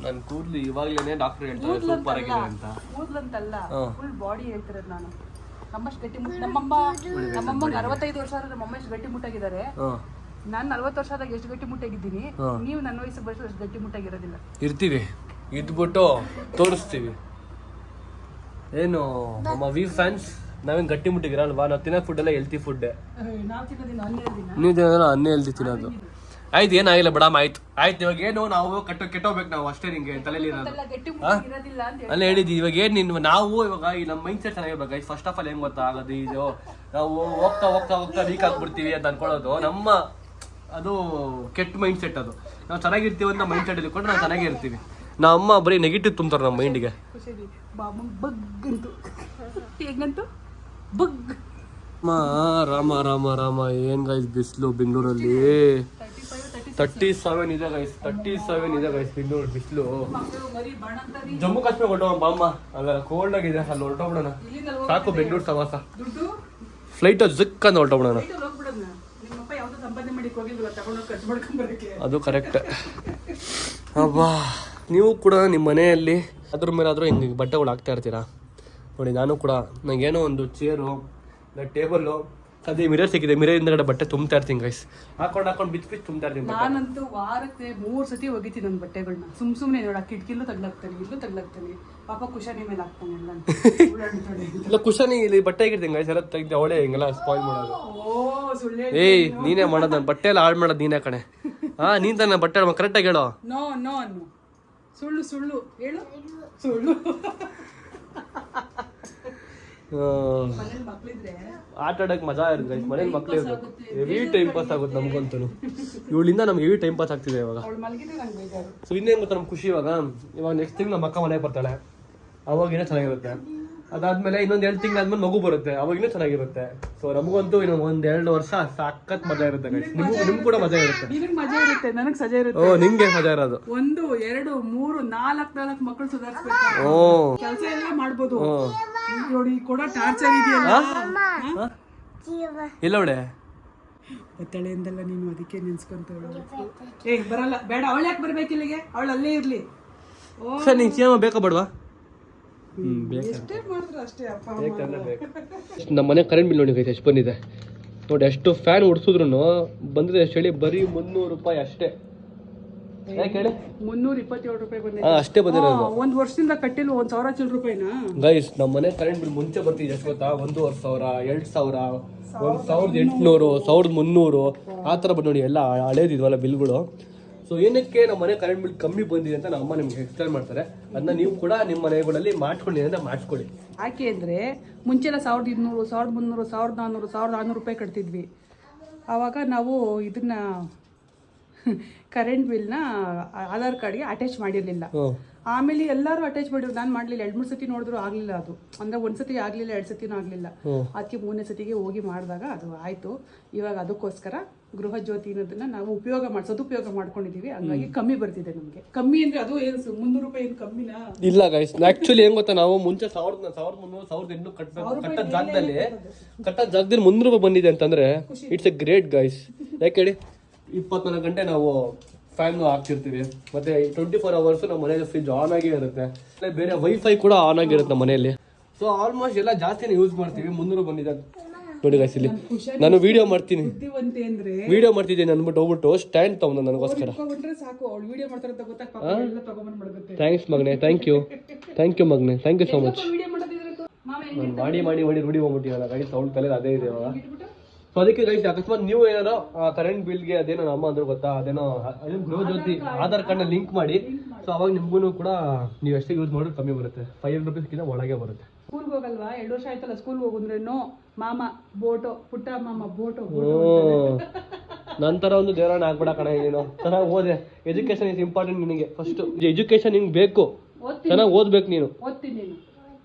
ನನ್ನ ಕೂದಲು ಇವಾಗಲೇ ಡಾಕ್ಟರ್ ಹೇಳ್ತಾರೆ ಸೂಪರ್ ಆಗಿದೆ ಅಂತ. ಕೂದಲಂತಲ್ಲ, ಫುಲ್ ಬಾಡಿ ಹೇಳ್ತಿರೋದು ನಾನು. ನಮ್ಮಷ್ಟು ಗಟ್ಟಿ ಮುಟ್ಟು ನಮ್ಮಮ್ಮಂಗೆ 65 ವರ್ಷ ಆದ್ರೆ ನಮ್ಮಮ್ಮ ಎಷ್ಟು ಗಟ್ಟಿ ಮುಟ್ಟಾಗಿದ್ದಾರೆ. ನಾನು 40 ವರ್ಷ ಆದಾಗ ಎಷ್ಟು ಗಟ್ಟಿ ಮುಟ್ಟಾಗಿದ್ದೀನಿ, ನೀವು ನನ್ನ ವಯಸ್ಸಿಗೆ ಬರೋಷ್ಟು ಅಷ್ಟು ಗಟ್ಟಿ ಮುಟ್ಟಾಗಿರೋದಿಲ್ಲ. ಇರ್ತೀವಿ, ಇದ್ಬಿಟ್ಟು ತೋರಿಸ್ತೀವಿ. ಏನು ನಮ್ಮ ವಿ ಫ್ಯಾನ್ಸ್ ನಾವೇನು ಗಟ್ಟಿ ಮುಟ್ಟಿಗಿರಲ್ವಾ? ನಾವು ತಿನ್ನೋ ಫುಡ್ ಎಲ್ಲ ಹೆಲ್ತಿ ಫುಡ್ಡೇ. ನಾವು ತಿನ್ನೋದಿಲ್ಲ ಅನ್ಹೆಲ್ದಿನ. ನೀವು ತಿನ್ನೋದಲ್ಲ ಅನ್ಹೆಲ್ದಿ ತಿನ್ನೋದು. ಆಯ್ತು ಏನಾಗಿಲ್ಲ ಬಿಡಮ್ಮ, ಆಯ್ತು ಇವಾಗ ಏನು ನಾವು ಕೆಟ್ಟೋಗ್ಬೇಕು ನಾವು ಅಷ್ಟೇ. ನಿಂಗೆ ತಲೆಯಲ್ಲಿ ಅಲ್ಲ ಹೇಳಿದ್ವಿ ಇವಾಗ ಏನು ನಿನ್ನ ನಾವು ಇವಾಗ ಈ ನಮ್ಮ ಮೈಂಡ್ ಸೆಟ್ ಚೆನ್ನಾಗಿರ್ಬೇಕು. ಫಸ್ಟ್ ಆಫ್ ಆಲ್ ಹೆಂಗ್ ಗೊತ್ತಾ ಆಗೋದು, ಇದು ನಾವು ಹೋಗ್ತಾ ವೀಕ್ ಆಗ್ಬಿಡ್ತೀವಿ ಅಂತ ಅನ್ಕೊಳ್ಳೋದು ನಮ್ಮ ಅದು ಕೆಟ್ಟ ಮೈಂಡ್ ಸೆಟ್. ಅದು ನಾವು ಚೆನ್ನಾಗಿರ್ತೀವಿ ಅಂತ ಮೈಂಡ್ ಸೆಟ್ ಇಟ್ಕೊಂಡು ನಾವು ಚೆನ್ನಾಗಿರ್ತೀವಿ. ನಮ್ಮ ಬರೀ ನೆಗೆಟಿವ್ ತುಂಬ್ತಾರೆ ನಮ್ಮ ಮೈಂಡಿಗೆ. ರಾಮ ಏನ್ ಗೈಸ್ ಬಿಸಿಲು ಬೆಂಗಳೂರಲ್ಲಿ 37 ಇದೆ ಗೈಸ್. 37 ಇದೆ ಗೈಸ್ ಬೆಂಗಳೂರು ಬಿಸಿಲು. ಜಮ್ಮು ಕಾಶ್ಮೀರ ಹೊರಟೋಣ ಬಾಮ್ಮ, ಅಲ್ಲ ಕೋಲ್ಡ್ ಆಗಿದೆ, ಅಲ್ಲಿ ಹೊರಟೋಗ್ಬಿಡೋಣ. ಸಾಕು ಬೆಂಗಳೂರು ಸವಾಸ. ಫ್ಲೈಟ್ ಜಿಕ್ ಅಂತ ಹೊರಟೋಗ್ಬಿಡೋಣ. ಅದು ಕರೆಕ್ಟ್. ಅಬ್ಬಾ ನೀವು ಕೂಡ ನಿಮ್ಮ ಮನೆಯಲ್ಲಿ ಅದ್ರ ಮೇಲಾದರೂ ಹಿಂಗೆ ಬಟ್ಟೆಗಳು ಹಾಕ್ತಾ ಇರ್ತೀರಾ ನೋಡಿ. ನಾನು ಕೂಡ ನಂಗೇನೋ ಒಂದು ಚೇರು ಟೇಬಲ್ಲು ಅದೇ ಮಿರರ್ ಸಿಕ್ಕಿದೆ, ಮಿರರ್ ಹಿಂದಗಡೆ ಬಟ್ಟೆ ತುಂಬ್ತಾ ಇರ್ತೀನಿ ಗೈಸ್. ಹಾಕೊಂಡು ಬಿಚ್ಚು ತುಂಬ್ತಾ ಇರ್ತೀನಿ. ನಾನಂತೂ ವಾರಕ್ಕೆ 3 ಸತಿ ಒಗಿತೀನಿ ನನ್ನ ಬಟ್ಟೆಗಳನ್ನ. ಸುಮ್ಮನೆ ನೋಡ ಕಿಟಕಿಲ್ಲೂ ತಗ್ಲಾಕ್ತಾನೆ, ಇಲ್ಲೂ ತಗ್ಲಾಕ್ತಾನೆ. ಪಾಪ ಕುಶಾನಿ ಮೇಲೆ ಹಾಕ್ತಾನೆ ಎಲ್ಲ. ಇಲ್ಲ ಕುಶಾನಿ ಇಲ್ಲಿ ಬಟ್ಟೆ ಆಗಿರ್ತೀನಿ ಗೈಸ್, ಎಲ್ಲ ತೆಗ್ದು ಅವಳೇ ಹಿಂಗೆಲ್ಲ ಸ್ಪಾಯ್ಲ್ ಮಾಡೋದು. ಓ ಸುಳ್ಳು. ಏಯ್ ನೀನೇ ಮಾಡೋದು, ನನ್ನ ಬಟ್ಟೆ ಎಲ್ಲ ಹಾಳು ಮಾಡೋದು ನೀನೇ ಕಣೆ. ನೀನ್ ತಾನೆ ಬಟ್ಟೆ ಕರೆಕ್ಟಾಗಿ ಹೇಳೋ. ನೋ ಸುಳ್ಳು ಹೇಳು, ಸುಳ್ಳು. ಆಟ ಆಡಕ್ ಮಜಾ ಇರುತ್ತೆ ಗೈಸ್, ಮನೇಲಿ ಮಕ್ಳು ಇರ್ಬೇಕು. ಹೆವಿ ಟೈಮ್ ಪಾಸ್ ಆಗುತ್ತೆ ನಮ್ಗಂತೂ. ಇವಳಿಂದ ನಮ್ಗೆ ಹೆವಿ ಟೈಮ್ ಪಾಸ್ ಆಗ್ತಿದೆ ಇವಾಗ. ಸೊ ಇನ್ನೇನು ಗೊತ್ತಾ ನಮ್ಗೆ ಖುಷಿ ಇವಾಗ ನೆಕ್ಸ್ಟ್ ತಿಂಗ್ ನಮ್ಮ ಅಕ್ಕ ಮನೆಗೆ ಬರ್ತಾಳೆ, ಅವಾಗ ಏನೋ ಚೆನ್ನಾಗಿರುತ್ತೆ. ಅದಾದ್ಮೇಲೆ ಇನ್ನೊಂದು 2 ತಿಂಗಳಾದ್ಮೇಲೆ ಮಗು ಬರುತ್ತೆ, ಅವಾಗಿನೂ ಚೆನ್ನಾಗಿರುತ್ತೆ. ಸೊ ನಮಗಂತೂ ಇನ್ನೊಂದು 1-2 ವರ್ಷ ಸಖತ್ ಮಜಾ ಇರುತ್ತೆ ಗೈಸ್. ನಿಮ್ಗೆ ಕೂಡ ಮಜಾ ಇರುತ್ತೆ. ನಿನಗೆ ಮಜಾ ಇರುತ್ತೆ, ನನಗೆ ಸಜಾ ಇರುತ್ತೆ. ಓ ನಿಮ್ಗೆ ಮಜಾ ಇರೋದು 1 2 3 4 ಮಕ್ಕಳು ಸುಧಾರಿಸ್ಬೇಕು. ಕೆಲಸ ಎಲ್ಲ ಮಾಡ್ಬೋದು ನೋಡಿ. ಕೊಡೋ ಟಾರ್ಚರ್ ಇದೆಯಲ್ಲ ಇಲ್ಲ ಅವಳೆ ಒತ್ತಳೆಯಿಂದಲ್ಲ ನೀನು, ಅದಕ್ಕೆ ನೆನ್ಸ್ಕೊಂತ. ಬರಲ್ಲ, ಬೇಡ. ಅವಳು ಯಾಕೆ ಬರ್ಬೇಕು ಇಲ್ಲಿಗೆ? ಅವಳು ಅಲ್ಲೇ ಇರ್ಲಿ. ಸರ್ ನಿಂಗೆ ಸಿನಿಮಾ ಬೇಕಾ ಬೇಡವಾ? ಎಷ್ಟೇ ಮಾಡಿದ್ರು ಅಷ್ಟೇ ಅಪ್ಪ. ನಮ್ಮ ಮನೆ ಕರೆಂಟ್ ಬಿಲ್ ನೋಡಿ ಗೈಸ್ ಎಷ್ಟು ಬಂದಿದೆ ನೋಡಿ. ಎಷ್ಟು ಫ್ಯಾನ್ ಓಡಿಸಿದ್ರು ಬಂದಿದೆ ಎಷ್ಟು ಹೇಳಿ? ಬರೀ 300 ರೂಪಾಯಿ ಅಷ್ಟೇ. ಯಾಕೆ ಹೇಳಿ 327 ರೂಪಾಯಿ ಬಂದಿದೆ. ಅಷ್ಟೇ ಬಂದಿರೋದು. ಒಂದ್ ವರ್ಷದಿಂದ ಕಟ್ಟಿಲ್ಲ 1,000 ಚಿಲ್ಲರೆ ರೂಪಾಯಿನಾ ಗೈಸ್ ನಮ್ಮ ಮನೆ ಕರೆಂಟ್ ಬಿಲ್ ಮುಂಚೆ ಬರ್ತಿದೆ ಎಷ್ಟು ಗೊತ್ತಾ? 1,500, 2,000, 1,800, 1,300 ಆ ಥರ ಬಂದು ನೋಡಿ ಎಲ್ಲ ಹಳೇದಿದ್ವಲ್ಲ ಬಿಲ್ಗಳು. ಸೊ ಏನಕ್ಕೆ ನಮ್ಮ ಮನೆ ಕರೆಂಟ್ ಬಿಲ್ ಕಮ್ಮಿ ಬಂದಿದೆ ಅಂತ ನಮ್ಮ ಅಮ್ಮ ನಿಮ್ಗೆ ಎಕ್ಸ್ಪ್ಲೇನ್ ಮಾಡ್ತಾರೆ. ಅದನ್ನ ನೀವು ಕೂಡ ನಿಮ್ಮ ಮನೆಗಳಲ್ಲಿ ಮಾಡ್ಕೊಂಡಿದೆ ಅಂತ ಮಾಡಿಸ್ಕೊಳ್ಳಿ. ಯಾಕೆ ಅಂದರೆ ಮುಂಚೆಲ್ಲ 1,200, 1,300, 1,400, 1,600 ರೂಪಾಯಿ ಕಟ್ತಿದ್ವಿ. ಆವಾಗ ನಾವು ಇದನ್ನ ಕರೆಂಟ್ ಬಿಲ್ನ ಆಧಾರ್ ಕಾರ್ಡ್ಗೆ ಅಟ್ಯಾಚ್ ಮಾಡಿರಲಿಲ್ಲ. ಆಮೇಲೆ ಎಲ್ಲರೂ ಅಟ್ಯಾಚ್ ಮಾಡಿದ್ರು, ನಾನು ಮಾಡಲಿಲ್ಲ. 2-3 ಸತಿ ನೋಡಿದ್ರು ಆಗಲಿಲ್ಲ. ಅದು ಅಂದರೆ ಒಂದ್ಸತಿ ಆಗಲಿಲ್ಲ, 2 ಸತಿನೂ ಆಗಲಿಲ್ಲ. ಅದಕ್ಕೆ 3ನೇ ಸತಿಗೆ ಹೋಗಿ ಮಾಡಿದಾಗ ಅದು ಆಯಿತು. ಇವಾಗ ಅದಕ್ಕೋಸ್ಕರ ಗೃಹ ಜ್ಯೋತಿ ಅನ್ನೋದನ್ನ ನಾವು ಸದುಪಯೋಗ ಮಾಡ್ಕೊಂಡಿದ್ದೀವಿ. ಹಂಗಾಗಿ ಕಮ್ಮಿ ಬರ್ತಿದೆ ನಮಗೆ. ಕಮ್ಮಿ ಅಂದರೆ ಅದು ಏನು 300 ರೂಪಾಯಿ ಏನು ಕಮ್ಮಿನಾ? ಇಲ್ಲ ಗೈಸ್, ಆಕ್ಚುಲಿ ಏನ್ ಗೊತ್ತಾ, ನಾವು ಮುಂಚೆ 1,300, 1,800 ಕಟ್ಟೋ ಜಾಗದಲ್ಲಿ 300 ರೂಪಾಯಿ ಬಂದಿದೆ ಅಂತಂದ್ರೆ ಇಟ್ಸ್ ಎ ಗ್ರೇಟ್ ಗೈಸ್. ಯಾಕೆ ಹೇಳಿ, 24 ಗಂಟೆ ನಾವು ಫ್ಯಾನ್ ಹಾಕ್ತಿರ್ತೀವಿ, ಮತ್ತೆ 24 ಅವರ್ಸ್ ನಮ್ಮ ಮನೆಯಲ್ಲಿ ಫ್ರಿಜ್ ಆನ್ ಆಗೇ ಇರುತ್ತೆ, ಬೇರೆ ವೈಫೈ ಕೂಡ ಆನ್ ಆಗಿರುತ್ತೆ ನಮ್ಮ ಮನೆಯಲ್ಲಿ. ಸೊ ಆಲ್ಮೋಸ್ಟ್ ಎಲ್ಲ ಜಾಸ್ತಿನೇ ಯೂಸ್ ಮಾಡ್ತೀವಿ. 300 ಬಂದಿದೆ ನೋಡಿ ಗೈಸ್. ಇಲ್ಲಿ ನಾನು ವಿಡಿಯೋ ಮಾಡ್ತೀನಿ, ವಿಡಿಯೋ ಮಾಡ್ತಿದ್ದೀನಿ ಅಂದ್ಬಿಟ್ಟು ಹೋಗ್ಬಿಟ್ಟು ಸ್ಟ್ಯಾಂಡ್ ತಗೊಂಡು ನನಗೋಸ್ಕರ. ಥ್ಯಾಂಕ್ಸ್ ಮಗನೆ, ಥ್ಯಾಂಕ್ ಯು ಮಗನೆ, ಥ್ಯಾಂಕ್ ಯು ಸೋ ಮಚ್. ಮಾಡಿ ಮಾಡಿ ಮಾಡಿ ರೂಢಿ ಹೋಗ್ಬಿಟ್ಟಿವಲ್ಲ ಗೈಸ್, ಅವ್ಳ ತಲೆ ಅದೇ ಇದೆ ಇವಾಗ. ಸೊ ಅದಕ್ಕೆ ಗೈಸ್, ಅಕಸ್ಮಾತ್ ನೀವು ಏನಾರೋ ಕರೆಂಟ್ ಬಿಲ್ಗೆ ಅದೇನೋ ನಮ್ಮ ಅಂದ್ರೆ ಗೊತ್ತಾ, ಅದೇನೋ ಗೃಹ ಜ್ಯೋತಿ ಆಧಾರ್ ಕಾರ್ಡ್ನ ಲಿಂಕ್ ಮಾಡಿ. ಸೊ ಅವಾಗ ನಿಮ್ಗೂ ಕೂಡ ನೀವು ಎಷ್ಟೇ ಯೂಸ್ ಮಾಡಿದ್ರೆ ಕಮ್ಮಿ ಬರುತ್ತೆ. 500 ರೂಪೀಸ್ಗಿಂತ ಒಳಗೆ ಬರುತ್ತೆ. ಸ್ಕೂಲ್ಗೆ ಹೋಗಲ್ವಾ? 2 ವರ್ಷ ಆಯ್ತಲ್ಲ ಸ್ಕೂಲ್ಗೆ ಹೋಗುಂದ್ರೇನು ಮಾಮ ಬೋಟೋ, ಪುಟ್ಟ ಮಾಮ ಬೋಟೋ. ನಂತರ ಒಂದು ದೇವರನ್ನ ಆಗ್ಬಿಡ ಕಣ. ನೀನು ಚೆನ್ನಾಗಿ ಓದೆ. ಎಜುಕೇಶನ್ ಇಸ್ ಇಂಪಾರ್ಟೆಂಟ್ ನಿನಗೆ. ಫಸ್ಟ್ ಎಜುಕೇಶನ್ ನಿಂಗೆ ಬೇಕು, ಚೆನ್ನಾಗಿ ಓದ್ಬೇಕು ನೀನು.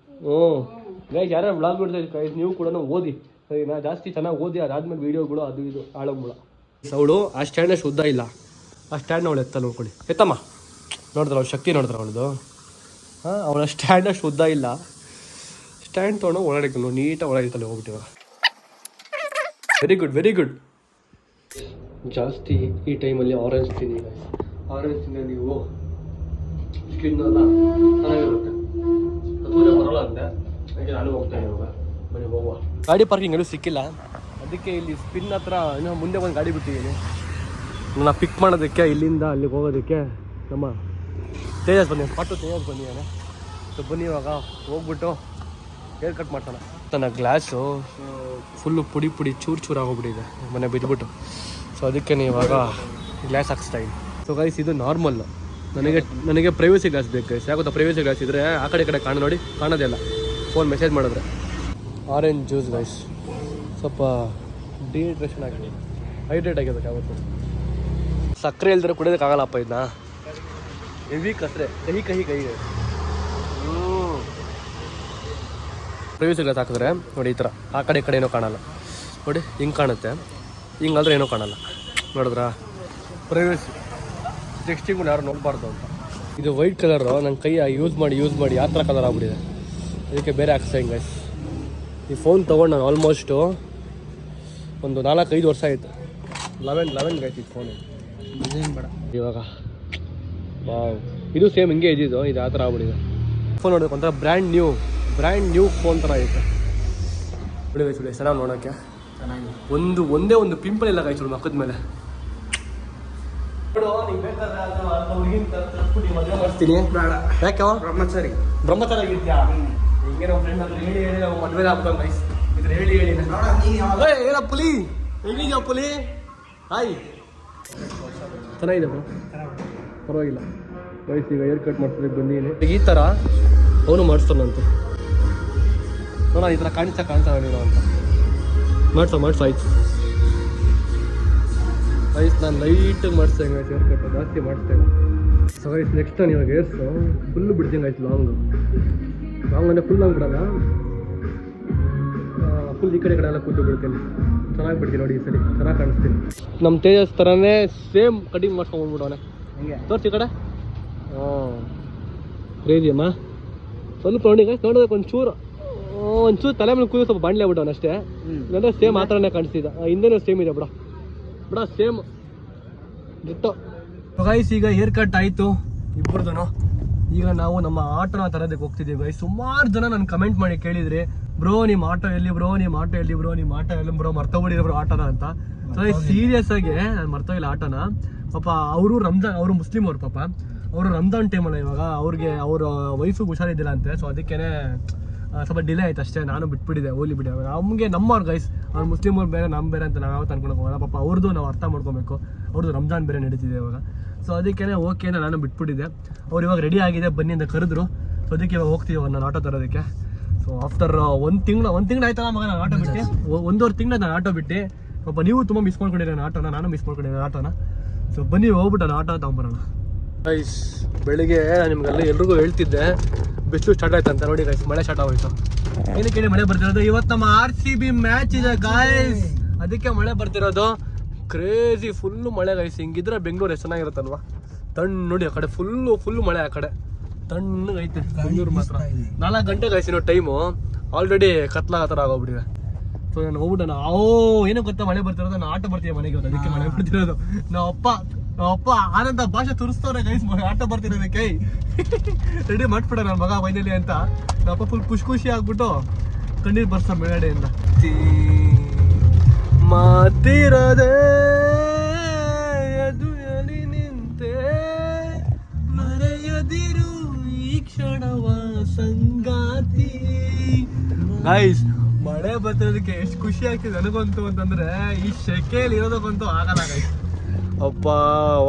ಗೈಸ್ ಯಾರು ಬ್ಲಾಗ್ ಬಿಡ್ತಾ ಗೈಸ್, ನೀವು ಕೂಡ ಓದಿ ಸರಿನಾ? ಜಾಸ್ತಿ ಚೆನ್ನಾಗಿ ಓದಿ. ಅದಾದ್ಮೇಲೆ ವೀಡಿಯೋಗಳು ಅದು ಇದು ಆಳಂಬುಳ. ಅವಳು ಆ ಸ್ಟ್ಯಾಂಡ್ ಅಷ್ಟು ಉದ್ದ ಇಲ್ಲ, ಆ ಸ್ಟ್ಯಾಂಡ್ ಅವಳು ಎತ್ತ ನೋಡ್ಕೊಳ್ಳಿ. ಎತ್ತಮ್ಮ, ನೋಡಿದ್ರ ಅವಳು ಶಕ್ತಿ, ನೋಡಿದ್ರ ಅವಳದು. ಅವಳ ಸ್ಟ್ಯಾಂಡ್ ಅಷ್ಟು ಉದ್ದ ಇಲ್ಲ, ಸ್ಟ್ಯಾಂಡ್ ತೊಗೊಂಡು ಒಳಗಡೆ ನೀಟಾಗಿ ಒಳಗಿತ್ತಲ್ಲ ಹೋಗ್ಬಿಟ್ಟಿವಾಗ. Very good, very good. ಜಾಸ್ತಿ ಈ ಟೈಮಲ್ಲಿ ಆರೆಂಜ್ ತಿನ್ನಿ. ಆರೆಂಜ್ ತಿಂದರೆ ನೀವು ಸ್ಕಿನ್ ಎಲ್ಲ ಚೆನ್ನಾಗಿರುತ್ತೆ. ಸೂರ್ಯ ಬರೋಲ್ಲ ಅಂತೆ, ಹಾಗೆ ನಾನು ಹೋಗ್ತಾನೆ ಇವಾಗ. ಬನ್ನಿ ಹೋಗುವ. ಗಾಡಿ ಪಾರ್ಕಿಂಗ್ ಎಲ್ಲೂ ಸಿಕ್ಕಿಲ್ಲ, ಅದಕ್ಕೆ ಇಲ್ಲಿ ಸ್ಪಿನ್ ಹತ್ರ ಇನ್ನೂ ಮುಂದೆ ಒಂದು ಗಾಡಿ ಬಿಟ್ಟಿದ್ದೀನಿ. ನನ್ನ ಪಿಕ್ ಮಾಡೋದಕ್ಕೆ ಇಲ್ಲಿಂದ ಅಲ್ಲಿಗೆ ಹೋಗೋದಕ್ಕೆ ನಮ್ಮ ತೇಜಸ್ ಬಂದಿದ್ದಾನೆ, ಪಾಟು ತೇಜಸ್ ಬಂದಿದ್ದಾನೆ. ಸೊ ಬನ್ನಿ ಇವಾಗ ಹೋಗ್ಬಿಟ್ಟು ಹೇರ್ ಕಟ್ ಮಾಡ್ತಾನೆ. ತನ್ನ ಗ್ಲಾಸು ಫುಲ್ಲು ಪುಡಿ ಪುಡಿ ಚೂರು ಆಗೋಗ್ಬಿಟ್ಟಿದೆ ಮನೆ ಬಿದ್ದುಬಿಟ್ಟು. ಸೊ ಅದಕ್ಕೆ ಇವಾಗ ಗ್ಲಾಸ್ ಹಾಕ್ಸ್ತಾ ಇದ್ದೀನಿ. ಸೊ ಗೈಸ್ ಇದು ನಾರ್ಮಲ್ಲು. ನನಗೆ ಪ್ರೈವಸಿ ಗ್ಲಾಸ್ ಬೇಕು ಗೈಸ್. ಯಾಕೊತ್ತಾ, ಪ್ರೈವಸಿ ಗ್ಲಾಸ್ ಇದ್ದರೆ ಆ ಕಡೆ ನೋಡಿ ಕಾಣೋದೇ ಇಲ್ಲ, ಫೋನ್ ಮೆಸೇಜ್ ಮಾಡಿದ್ರೆ. ಆರೆಂಜ್ ಜ್ಯೂಸ್ ಗೈಸ್, ಸ್ವಲ್ಪ ಡಿಹೈಡ್ರೇಷನ್ ಆಗಿದೆ, ಹೈಡ್ರೇಟ್ ಆಗಿರುತ್ತೆ ಯಾವತ್ತು. ಸಕ್ಕರೆ ಇಲ್ದ್ರೆ ಕುಡಿಯೋದಕ್ಕಾಗಲ್ಲಪ್ಪ ಇದನ್ನ. ಹೆವಿ ಕಸರೆ, ಕಹಿ ಪ್ರೈವಸಿ ಗ್ಲಾಸ್ ಹಾಕಿದ್ರೆ ನೋಡಿ ಈ ಥರ ಆ ಕಡೆ ಏನೋ ಕಾಣಲ್ಲ ನೋಡಿ, ಹಿಂಗೆ ಕಾಣುತ್ತೆ. ಹಿಂಗಾದ್ರೆ ಏನೋ ಕಾಣಲ್ಲ, ನೋಡಿದ್ರಾ? ಪ್ರೈವಸಿ ಟೆಕ್ಸ್ಟಿಂಗ್ ಯಾರು ನೋಡಬಾರ್ದು ಅಂತ. ಇದು ವೈಟ್ ಕಲರು ನನ್ನ ಕೈ ಯೂಸ್ ಮಾಡಿ ಆ ಥರ ಕಲರ್ ಆಗ್ಬಿಟ್ಟಿದೆ, ಅದಕ್ಕೆ ಬೇರೆ ಹಾಕ್ಸ್ತಾ ಹಿಂಗೆ ಗೈಸ್. ಈ ಫೋನ್ ತೊಗೊಂಡು ನಾನು ಆಲ್ಮೋಸ್ಟು ಒಂದು 4-5 ವರ್ಷ ಆಯಿತು. 11 ಗೈಸ್ ಇದು ಫೋನು. ಬೇಡ ಇವಾಗ. ವಾವ್, ಇದು ಸೇಮ್ ಹಿಂಗೆ ಇದ್ದಿದ್ದು, ಇದು ಆ ಥರ ಆಗ್ಬಿಟ್ಟಿದೆ. ಫೋನ್ ನೋಡೋಕೆ ಒಂಥರ ಬ್ರ್ಯಾಂಡ್ ನ್ಯೂ ಫೋನ್ ಥರ ಐತೆ ನೋಡಿ ಗೈಸ್. ಚೆನ್ನಾಗಿ ನೋಡೋಕ್ಕೆ ಒಂದೇ ಒಂದು ಪಿಂಪಲ್ ಇಲ್ಲ ಗೈಸ್ ಮಕ್ಕದ ಮೇಲೆ. ಮಾಡ್ತೀನಿ ಯಾಕೆ ಬ್ರಹ್ಮಚಾರಿ ಆಗಿದ್ಯಾ? ಹಿಂಗೆ ನಮ್ಮ ಫ್ರೆಂಡ್ ಹತ್ರ ಹೇಳಿ ನಾವು ಮದುವೆ ಆಗ್ಬೇಕು ಗೈಸ್. ಇದ್ರೆ ಹೇಳಿ ಏನ ಪುಲಿ ಹೇಗಿದ್ಯಾ ಪುಲಿ? ಹಾಯ್, ಚೆನ್ನಾಗಿದೆ ಬ್ರೋ, ಪರವಾಗಿಲ್ಲ ಗೈಸ್. ಈಗ ಹೇರ್ ಕಟ್ ಮಾಡ್ತಿದ್ದಕ್ಕೆ ಬಂದಿದ್ದೀನಿ. ಈ ಥರ ಅವನು ಮಾಡಿಸ್ತಾನಂತೆ ನೋಡ, ಈ ಥರ ಕಾಣಿಸ್ತಾ ನೀನು ಅಂತ ಮಾಡಿಸೋ ಆಯ್ತು ಗೈಸ್. ನಾನು ಲೈಟಾಗಿ ಮಾಡಿಸ್ತೇನೆ ಗೈಸ್ ಹೇರ್ ಕಟ್, ಜಾಸ್ತಿ ಮಾಡಿಸ್ತೇನೆ. ಸೊ ಗೈಸ್ ನೆಕ್ಸ್ಟ್ ನಾನು ಇವಾಗ ಹೇರ್ಸು ಫುಲ್ಲು ಬಿಡ್ತೀನಿ ಗೈಸ್. ಲಾಂಗ್ ಅಂದರೆ ಫುಲ್ ಲಾಂಗ್ ಬಿಡಲ್ಲ, ಫುಲ್ ಈ ಕಡೆ ಎಲ್ಲ ಕೂತು ಬಿಡ್ತೀನಿ. ಚೆನ್ನಾಗಿ ಬಿಡ್ತೀನಿ ನೋಡಿ, ಈ ಸರಿ ಚೆನ್ನಾಗಿ ಕಾಣಿಸ್ತೀನಿ. ನಮ್ಮ ತೇಜಸ್ ಥರನೇ ಸೇಮ್ ಕಟಿಂಗ್ ಮಾಡ್ಸ್ಕೊಂಡ್ಬಿಡೋಣ. ಹಂಗೆ ತೋರಿಸಿ ಈ ಕಡೆ. ಕ್ರೇಜಿ ಅಮ್ಮ, ಸ್ವಲ್ಪ ನೋಡಿ ಗೈಸ್. ನೋಡೋದಕ್ಕೆ ಒಂಚೂರು ತಲೆ ಮೇಲೆ ಕೂಗಿ ಸ್ವಲ್ಪ ಬಾಣ್ಲೆ ಬಿಟ್ಟವನು ಅಷ್ಟೇ. ಇಲ್ಲಾಂದರೆ ಸೇಮ್ ಆ ಥರನೇ ಕಾಣಿಸ್ತಿದ್ದ. ಹಿಂದೆನೂ ಸೇಮ್ ಇದೆ ಬಿಡ ಸೇಮ್ ಡಿಟ್ಟೋ. ಗೈಸ್ ಈಗ ಹೇರ್ ಕಟ್ ಆಯಿತು ಇಬ್ಬರದೂ. ಈಗ ನಾವು ನಮ್ಮ ಆಟೋನ ತರೋದಕ್ಕೆ ಹೋಗ್ತಿದ್ದೀವಿ ಗೈಸ್. ಸುಮಾರು ಜನ ನಾನು ಕಮೆಂಟ್ ಮಾಡಿ ಕೇಳಿದ್ರಿ, ಬ್ರೋ ನಿಮ್ಮ ಆಟೋ ಎಲ್ಲಿ ಬ್ರೋ, ನಿಮ್ಮ ಆಟೋ ಎಲ್ಲಿ ಬ್ರೋ, ನಿಮ್ಮ ಆಟೋ ಎಲ್ಲಿ ಬ್ರೋ, ಮರ್ತೋಗ್ಬಿಟ್ಟಿರೋ ಬ್ರೋ ಆಟೋನ ಅಂತ. ಸೊ ಸೀರಿಯಸ್ ಆಗಿ ನಾನು ಮರ್ತೋಗಿಲ್ಲ ಆಟೋನ. ಪಾಪ ಅವರು ಮುಸ್ಲಿಂ ಅವ್ರು ಪಾಪ. ಅವರು ರಂಜಾನ್ ಟೈಮಲ್ಲ ಇವಾಗ, ಅವ್ರಿಗೆ ಅವ್ರ ವೈಫಿಗೆ ಹುಷಾರಿದ್ದಿಲ್ಲ ಅಂತೆ. ಸೊ ಅದಕ್ಕೇನೆ ಸ್ವಲ್ಪ ಡಿಲೇ ಆಯ್ತು ಅಷ್ಟೇ. ನಾನು ಬಿಟ್ಬಿಟ್ಟಿದ್ದೆ, ಹೋಗ್ಲಿ ಬಿಡಿ. ನಮಗೆ ನಮ್ಮವ್ರು ಗೈಸ್, ಅವ್ರು ಮುಸ್ಲಿಮ್ ಅವ್ರು ಬೇರೆ, ನಮ್ಮ ಬೇರೆ ಅಂತ ನಾವು ಯಾವತ್ತು ಅನ್ಕೊಳಕ್ ಹೋಗಲ್ಲ. ಪಾಪ ಅವ್ರದ್ದು ನಾವು ಅರ್ಥ ಮಾಡ್ಕೊಬೇಕು, ಅವ್ರದ್ದು ರಂಜಾನ್ ಬೇರೆ ನಡೀತಿದೆ ಇವಾಗ. ಸೊ ಅದಕ್ಕೇನೆ ಓಕೆ ನಾನು ಬಿಟ್ಬಿಟ್ಟಿದ್ದೆ. ಅವ್ರು ಇವಾಗ ರೆಡಿ ಆಗಿದೆ ಬನ್ನಿ ಅಂತ ಕರೆದ್ರು. ಸೊ ಅದಕ್ಕೆ ಇವಾಗ ಹೋಗ್ತೀವಿ ನಾನು ಆಟೋ ತರೋದಕ್ಕೆ. ಸೊ ಆಫ್ಟರ್ ಒಂದು ತಿಂಗಳು ಆಯ್ತಲ್ಲ ಮಗ ನಾನು ಆಟೋ ಬಿಟ್ಟು, 1.5 ತಿಂಗಳು ನಾನು ಆಟೋ ಬಿಟ್ಟು. ಪಾಪ ನೀವು ತುಂಬ ಮಿಸ್ ಮಾಡ್ಕೊಂಡಿದ್ದೀರ ಆಟೋನ, ನಾನು ಮಿಸ್ ಮಾಡ್ಕೊಂಡಿದ್ದೀನಿ ಆಟೋನ. ಸೊ ಬನ್ನಿ ಹೋಗ್ಬಿಟ್ಟು ನಾನು ಆಟೋ ತಗೊಂಬರೋಣ. ಗೈಸ್ ಬೆಳಿಗ್ಗೆ ನಿಮ್ಗೆಲ್ಲ ಎಲ್ರಿಗೂ ಹೇಳ್ತಿದ್ದೆ ಬಿಸಿಲು ಸ್ಟಾರ್ಟ್ ಆಯ್ತು ಅಂತ. ನೋಡಿ ಗೈಸ್ ಮಳೆ ಸ್ಟಾರ್ಟ್ ಆಗೋಯ್ತು. ಏನಕ್ಕೆ ಹೇಳಿ ಮಳೆ ಬರ್ತಿರೋದು, ಇವತ್ತು ನಮ್ಮ RCB ಮ್ಯಾಚ್ ಇದೆ ಗೈಸ್, ಅದಕ್ಕೆ ಮಳೆ ಬರ್ತಿರೋದು. ಕ್ರೇಜಿ ಫುಲ್ಲು ಮಳೆ ಗೈಸ್. ಹಿಂಗಿದ್ರೆ ಬೆಂಗಳೂರು ಎಷ್ಟು ಚೆನ್ನಾಗಿರುತ್ತಲ್ವಾ. ತಣ್ಣು ನೋಡಿ ಆ ಕಡೆ ಫುಲ್ಲು ಮಳೆ, ಆ ಕಡೆ ತಣ್ಣಗೈತೆ ಬೆಂಗಳೂರು ಮಾತ್ರ. 4 ಗಂಟೆ ಗೈಸ್ ಇನ್ನೂ ಟೈಮು, ಆಲ್ರೆಡಿ ಕತ್ಲಾಗ ಥರ ಆಗೋಗ್ಬಿಟ್ಟಿದೆ. ಸೊ ನಾನು ಹೋಗ್ಬಿಟ್ಟು ಏನೋ ಗೊತ್ತಾ ಮಳೆ ಬರ್ತಿರೋದು, ನಾನು ಆಟೋ ಬರ್ತೀವಿ ಮನೆಗೆ ಇವತ್ತು, ಅದಕ್ಕೆ ಮಳೆ ಬರ್ತಿರೋದು. ಅಪ್ಪ ಆನಂದ ಭಾಷೆ ತುರಿಸ್ತವ್ರೆ ಗೈಸ್, ಆಟೋ ಬರ್ತಿರೋದಕ್ಕೆ ರೆಡಿ ಮಾಡ್ಬಿಡ ನನ್ನ ಮಗ ಫೈನಲಿ ಅಂತ. ನಮ್ಮಪ್ಪ ಫುಲ್ ಖುಷಿ ಆಗ್ಬಿಟ್ಟು ಕಣ್ಣೀರು ಬರ್ಸ್ತಾರೆ ಮೇಗಡೆಯಿಂದ. ಮಾತಿರದೆ ಎದುರಲ್ಲಿ ನಿಂತೆ ಮರೆಯದಿರು ಈ ಕ್ಷಣವ ಸಂಗಾತಿ. ಗೈಸ್ ಮಳೆ ಬರ್ತಿರೋದಕ್ಕೆ ಎಷ್ಟು ಖುಷಿ ಆಗ್ತಿದೆ ನನಗಂತೂ ಅಂತಂದ್ರೆ, ಈ ಶೆಕೆಯಲ್ಲಿ ಇರೋದಕ್ಕಂತೂ ಆಗಲ್ಲ ಗೈಸ್. ಅಪ್ಪ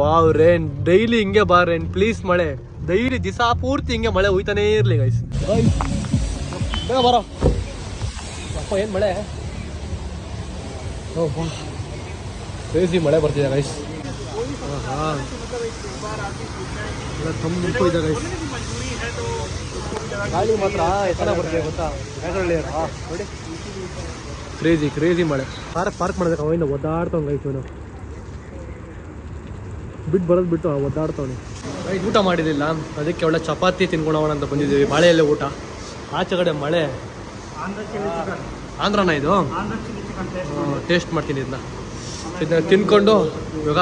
ವಾವ್ ರೇನ್, ಡೈಲಿ ಹಿಂಗೆ ಬಾ ರೇನ್ ಪ್ಲೀಸ್. ಮಳೆ ಡೈಲಿ ದಿವಸ ಪೂರ್ತಿ ಹಿಂಗೆ ಮಳೆ ಹೋಯ್ತಾನೇ ಇರಲಿ ಗೈಸ್. ಬೇಗ ಬರೋ ಅಪ್ಪ, ಏನು ಮಳೆ ಕ್ರೇಜಿ ಮಳೆ ಬರ್ತಿದೆ ಗೈಸ್. ತುಂಬ ಇದೆ ಗೈಸ್. ಗಾಳಿ ಮಾತ್ರ ಎತ್ತನ ಬರ್ತಿದೆ ಗೊತ್ತಾ, ನೋಡಿ ಕ್ರೇಜಿ ಮಳೆ. ಪಾರ್ಕ್ ಮಾಡೋದಕ್ಕೆ ಅವಾಗಿಂದ ಒದ್ದಾಡ್ತಾವ್ ಗೈಸ್. ಇವನು ಬಿಟ್ಟು ಒದ್ದಾಡ್ತಾವನು. ಊಟ ಮಾಡಿದಿಲ್ಲ, ಅದಕ್ಕೆ ಒಳ್ಳೆ ಚಪಾತಿ ತಿನ್ಕೊಳ್ಳೋಣ ಅಂತ ಬಂದಿದ್ದೀವಿ. ಬಾಳೆಯಲ್ಲೇ ಊಟ, ಆಚೆ ಕಡೆ ಮಳೆ. ಆಂಧ್ರನ ಇದು, ಟೇಸ್ಟ್ ಮಾಡ್ತೀನಿ ಇದನ್ನ ತಿನ್ಕೊಂಡು ಇವಾಗ